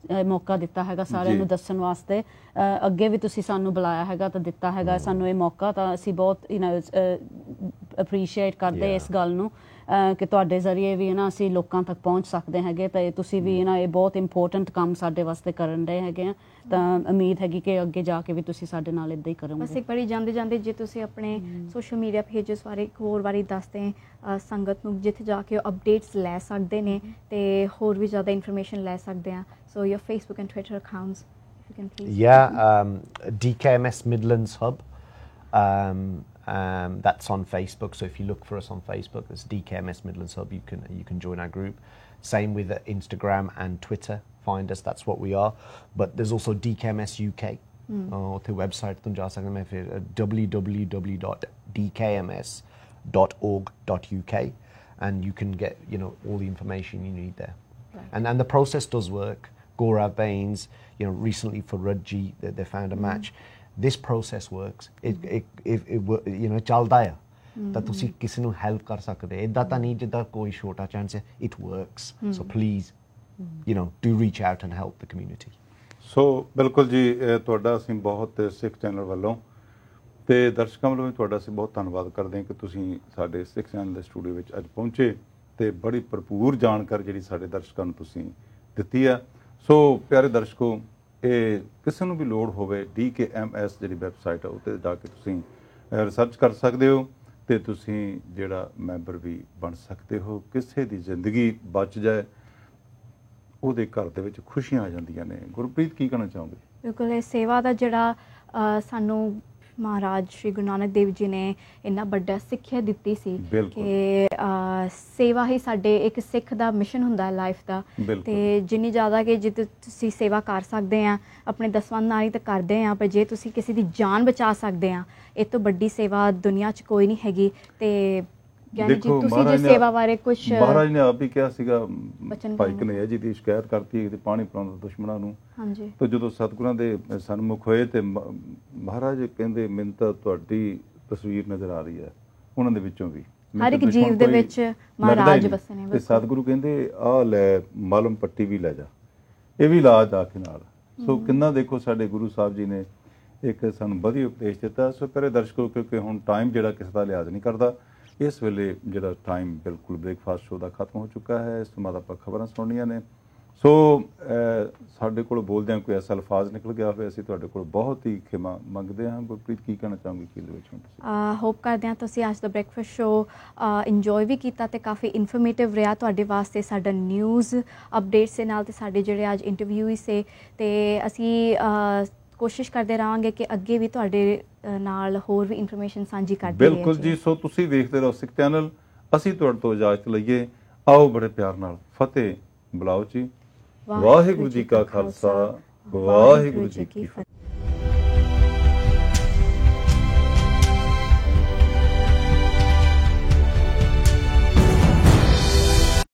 ਮੌਕਾ ਦਿੱਤਾ ਹੈਗਾ ਸਾਰਿਆਂ ਨੂੰ ਦੱਸਣ ਵਾਸਤੇ। ਅੱਗੇ ਵੀ ਤੁਸੀਂ ਸਾਨੂੰ ਬੁਲਾਇਆ ਹੈਗਾ ਤਾਂ ਦਿੱਤਾ ਹੈਗਾ ਸਾਨੂੰ ਇਹ ਮੌਕਾ, ਤਾਂ ਅਸੀਂ ਬਹੁਤ ਅਪਰੀਸ਼ੀਏਟ ਕਰਦੇ ਇਸ ਗੱਲ ਨੂੰ ਕਿ ਤੁਹਾਡੇ ਜ਼ਰੀਏ ਵੀ ਨਾ ਅਸੀਂ ਲੋਕਾਂ ਤੱਕ ਪਹੁੰਚ ਸਕਦੇ ਹੈਗੇ, ਤਾਂ ਤੁਸੀਂ ਵੀ ਇਹ ਬਹੁਤ ਇੰਪੋਰਟੈਂਟ ਕੰਮ ਸਾਡੇ ਵਾਸਤੇ ਕਰਨ ਰਹੇ ਹੈਗੇ ਆ। ਤਾਂ ਉਮੀਦ ਹੈਗੀ ਕਿ ਅੱਗੇ ਜਾ ਕੇ ਵੀ ਤੁਸੀਂ ਸਾਡੇ ਨਾਲ ਇੱਦਾਂ ਹੀ ਕਰੋਗੇ। ਬਸ ਇੱਕ ਵਾਰੀ ਜਾਂਦੇ ਜੇ ਤੁਸੀਂ ਆਪਣੇ ਸੋਸ਼ਲ ਮੀਡੀਆ ਪੇਜਸ ਬਾਰੇ ਇੱਕ ਹੋਰ ਵਾਰੀ ਦੱਸਦੇ ਸੰਗਤ ਨੂੰ, ਜਿੱਥੇ ਜਾ ਕੇ ਅਪਡੇਟਸ ਲੈ ਸਕਦੇ ਨੇ ਤੇ ਹੋਰ ਵੀ ਜ਼ਿਆਦਾ ਇਨਫੋਰਮੇਸ਼ਨ ਲੈ ਸਕਦੇ ਆ। So your Facebook and Twitter accounts, if you can please. DKMS Midlands Hub. That's on Facebook. So if you look for us on Facebook, it's DKMS Midlands Hub. You can join our group. Same with Instagram and Twitter. Find us. That's what we are. But there's also DKMS UK. The website tu ja sakde main fir www.dkms.org.uk, and you can get all the information you need there. Right. And the process does work. Gaurav Baines, recently for Rudji, they found a match. this process works, ਚੱਲਦਾ ਆ ਤਾਂ ਤੁਸੀਂ ਕਿਸੇ ਨੂੰ help ਕਰ ਸਕਦੇ। ਇੱਦਾਂ ਤਾਂ ਨਹੀਂ ਜਿੱਦਾਂ ਕੋਈ ਛੋਟਾ ਚਾਂਸ ਹੈ, it works, so please do reach out and help the community। ਸੋ ਬਿਲਕੁਲ ਜੀ, ਤੁਹਾਡਾ ਅਸੀਂ ਬਹੁਤ ਸਿੱਖ ਚੈਨਲ ਵੱਲੋਂ ਤੇ ਦਰਸ਼ਕਾਂ ਵੱਲੋਂ ਵੀ ਤੁਹਾਡਾ ਅਸੀਂ ਬਹੁਤ ਧੰਨਵਾਦ ਕਰਦੇ ਹਾਂ ਕਿ ਤੁਸੀਂ ਸਾਡੇ ਸਿੱਖ ਚੈਨਲ ਦੇ ਸਟੂਡੀਓ ਵਿੱਚ ਅੱਜ ਪਹੁੰਚੇ ਤੇ ਬੜੀ ਭਰਪੂਰ ਜਾਣਕਾਰੀ ਜਿਹੜੀ ਸਾਡੇ ਦਰਸ਼ਕਾਂ ਨੂੰ ਤੁਸੀਂ ਦਿੱਤੀ ਆ। ਸੋ ਪਿਆਰੇ ਦਰਸ਼ਕੋ, ਇਹ ਕਿਸੇ ਨੂੰ ਵੀ ਲੋੜ ਹੋਵੇ DKMS ਜਿਹੜੀ ਵੈਬਸਾਈਟ ਆ ਉੱਤੇ ਜਾ ਕੇ ਤੁਸੀਂ ਰਿਸਰਚ ਕਰ ਸਕਦੇ ਹੋ ਤੇ ਤੁਸੀਂ ਜਿਹੜਾ ਮੈਂਬਰ ਵੀ ਬਣ ਸਕਦੇ ਹੋ। ਕਿਸੇ ਦੀ ਜ਼ਿੰਦਗੀ ਬਚ ਜਾਏ, ਉਹਦੇ ਘਰ ਦੇ ਵਿੱਚ ਖੁਸ਼ੀਆਂ ਆ ਜਾਂਦੀਆਂ ਨੇ। ਗੁਰਪ੍ਰੀਤ, ਕੀ ਕਹਿਣਾ ਚਾਹੋਗੇ? ਬਿਲਕੁਲ, ਇਹ ਸੇਵਾ ਦਾ ਜਿਹੜਾ ਸਾਨੂੰ ਮਹਾਰਾਜ ਸ਼੍ਰੀ ਗੁਰੂ ਨਾਨਕ ਦੇਵ ਜੀ ਨੇ ਇੰਨਾ ਵੱਡਾ ਸਿੱਖਿਆ ਦਿੱਤੀ ਸੀ ਕਿ ਸੇਵਾ ਹੀ ਸਾਡੇ ਇੱਕ ਸਿੱਖ ਦਾ ਮਿਸ਼ਨ ਹੁੰਦਾ ਲਾਈਫ ਦਾ। ਤੇ ਜਿੰਨੀ ਜ਼ਿਆਦਾ ਕਿ ਜੇ ਤੁਸੀਂ ਸੇਵਾ ਕਰ ਸਕਦੇ ਆ ਆਪਣੇ ਦਸਵੰਧ ਨਾਲ ਹੀ ਤਾਂ ਕਰਦੇ ਆ, ਪਰ ਜੇ ਤੁਸੀਂ ਕਿਸੇ ਦੀ ਜਾਨ ਬਚਾ ਸਕਦੇ ਆ, ਇਹ ਤੋਂ ਵੱਡੀ ਸੇਵਾ ਦੁਨੀਆ 'ਚ ਕੋਈ ਨਹੀਂ ਹੈਗੀ। ਤੇ ਦੇਖੋ, ਤੁਸੀਂ ਜੇ ਸੇਵਾ ਬਾਰੇ ਕੁਝ ਮਹਾਰਾਜ ਨੇ ਆਪ ਹੀ ਕਿਹਾ ਸੀਗਾ, ਭਾਈ ਕਨ੍ਹਈਆ ਜੀ ਦੀ ਸ਼ਿਕਾਇਤ ਕਰਤੀ ਤੇ ਪਾਣੀ ਪਿਲਾਉਣ ਦੁਸ਼ਮਣਾਂ ਨੂੰ। ਹਾਂਜੀ। ਤੇ ਜਦੋਂ ਸਤਿਗੁਰਾਂ ਦੇ ਸਨਮੁਖ ਹੋਏ ਤੇ ਮਹਾਰਾਜ ਕਹਿੰਦੇ, ਮੈਨੂੰ ਤਾਂ ਤੁਹਾਡੀ ਤਸਵੀਰ ਨਜ਼ਰ ਆ ਰਹੀ ਹੈ ਉਹਨਾਂ ਦੇ ਵਿੱਚੋਂ ਵੀ, ਹਰ ਇੱਕ ਜੀਵ ਦੇ ਵਿੱਚ ਮਹਾਰਾਜ ਵਸੇ ਨੇ। ਤੇ ਸਤਿਗੁਰੂ ਕਹਿੰਦੇ, ਆਹ ਲੈ ਮਲਮ ਪੱਟੀ ਵੀ ਲੈ ਜਾ, ਇਹ ਵੀ ਇਲਾਜ ਆ ਕੇ ਨਾਲ। ਸੋ ਕਿੰਨਾ ਦੇਖੋ ਸਾਡੇ ਗੁਰੂ ਸਾਹਿਬ ਜੀ ਨੇ ਇੱਕ ਸਾਨੂੰ ਵਧੀਆ ਉਪਦੇਸ਼ ਦਿੱਤਾ। ਸੋ ਪਿਆਰੇ ਦਰਸ਼ਕੋ, ਕਿਉਂਕਿ ਹੁਣ ਟਾਈਮ ਜਿਹੜਾ ਕਿਸੇ ਦਾ ਲਿਹਾਜ਼ ਨਹੀਂ ਕਰਦਾ, ਇਸ ਵੇਲੇ ਜਿਹੜਾ ਟਾਈਮ ਬਿਲਕੁਲ ਬ੍ਰੇਕਫਾਸਟ ਸ਼ੋਅ ਦਾ ਖਤਮ ਹੋ ਚੁੱਕਾ ਹੈ। ਇਸ ਤੋਂ ਬਾਅਦ ਆਪਾਂ ਖਬਰਾਂ ਸੁਣਨੀਆਂ ਨੇ। ਸੋ ਸਾਡੇ ਕੋਲ ਬੋਲਦਿਆਂ ਕੋਈ ਐਸਾ ਅਲਫਾਜ਼ ਨਿਕਲ ਗਿਆ ਹੋਵੇ, ਅਸੀਂ ਤੁਹਾਡੇ ਕੋਲ ਬਹੁਤ ਹੀ ਖਿਮਾ ਮੰਗਦੇ ਹਾਂ। ਗੁਰਪ੍ਰੀਤ, ਕੀ ਕਹਿਣਾ ਚਾਹੋਗੇ ਕੀ ਦੇ ਵਿੱਚ ਹੁਣ ਤੁਸੀਂ? ਹੋਪ ਕਰਦੇ ਹਾਂ ਤੁਸੀਂ ਅੱਜ ਦਾ ਬ੍ਰੇਕਫਾਸਟ ਸ਼ੋਅ ਇੰਜੋਏ ਵੀ ਕੀਤਾ ਤੇ ਕਾਫੀ ਇਨਫੋਰਮੇਟਿਵ ਰਿਹਾ ਤੁਹਾਡੇ ਵਾਸਤੇ। ਸਾਡਾ ਨਿਊਜ਼ ਅਪਡੇਟਸ ਦੇ ਨਾਲ ਤੇ ਸਾਡੇ ਜਿਹੜੇ ਅੱਜ ਇੰਟਰਵਿਊ ਹੀ ਸੇ, ਤੇ ਅਸੀਂ ਕੋਸ਼ਿਸ਼ ਕਰਦੇ ਰਹਾਂਗੇ ਕਿ ਅੱਗੇ ਵੀ ਤੁਹਾਡੇ ਨਾਲ ਹੋਰ ਵੀ ਇਨਫੋਰਮੇਸ਼ਨ ਸਾਂਝੀ ਕਰਦੇ ਰਹੀਏ। ਬਿਲਕੁਲ ਜੀ। ਸੋ ਤੁਸੀਂ ਵੇਖਦੇ ਰਹੋ ਸਿੱਖ ਚੈਨਲ। ਅਸੀਂ ਤੁਹਾਡੇ ਤੋਂ ਇਜਾਜ਼ਤ ਲਈਏ। ਆਓ ਬੜੇ ਪਿਆਰ ਨਾਲ ਫਤਿਹ ਬੁਲਾਓ ਜੀ। ਵਾਹਿਗੁਰੂ ਜੀ ਕਾ ਖਾਲਸਾ, ਵਾਹਿਗੁਰੂ ਜੀ ਕੀ ਫਤਿਹ।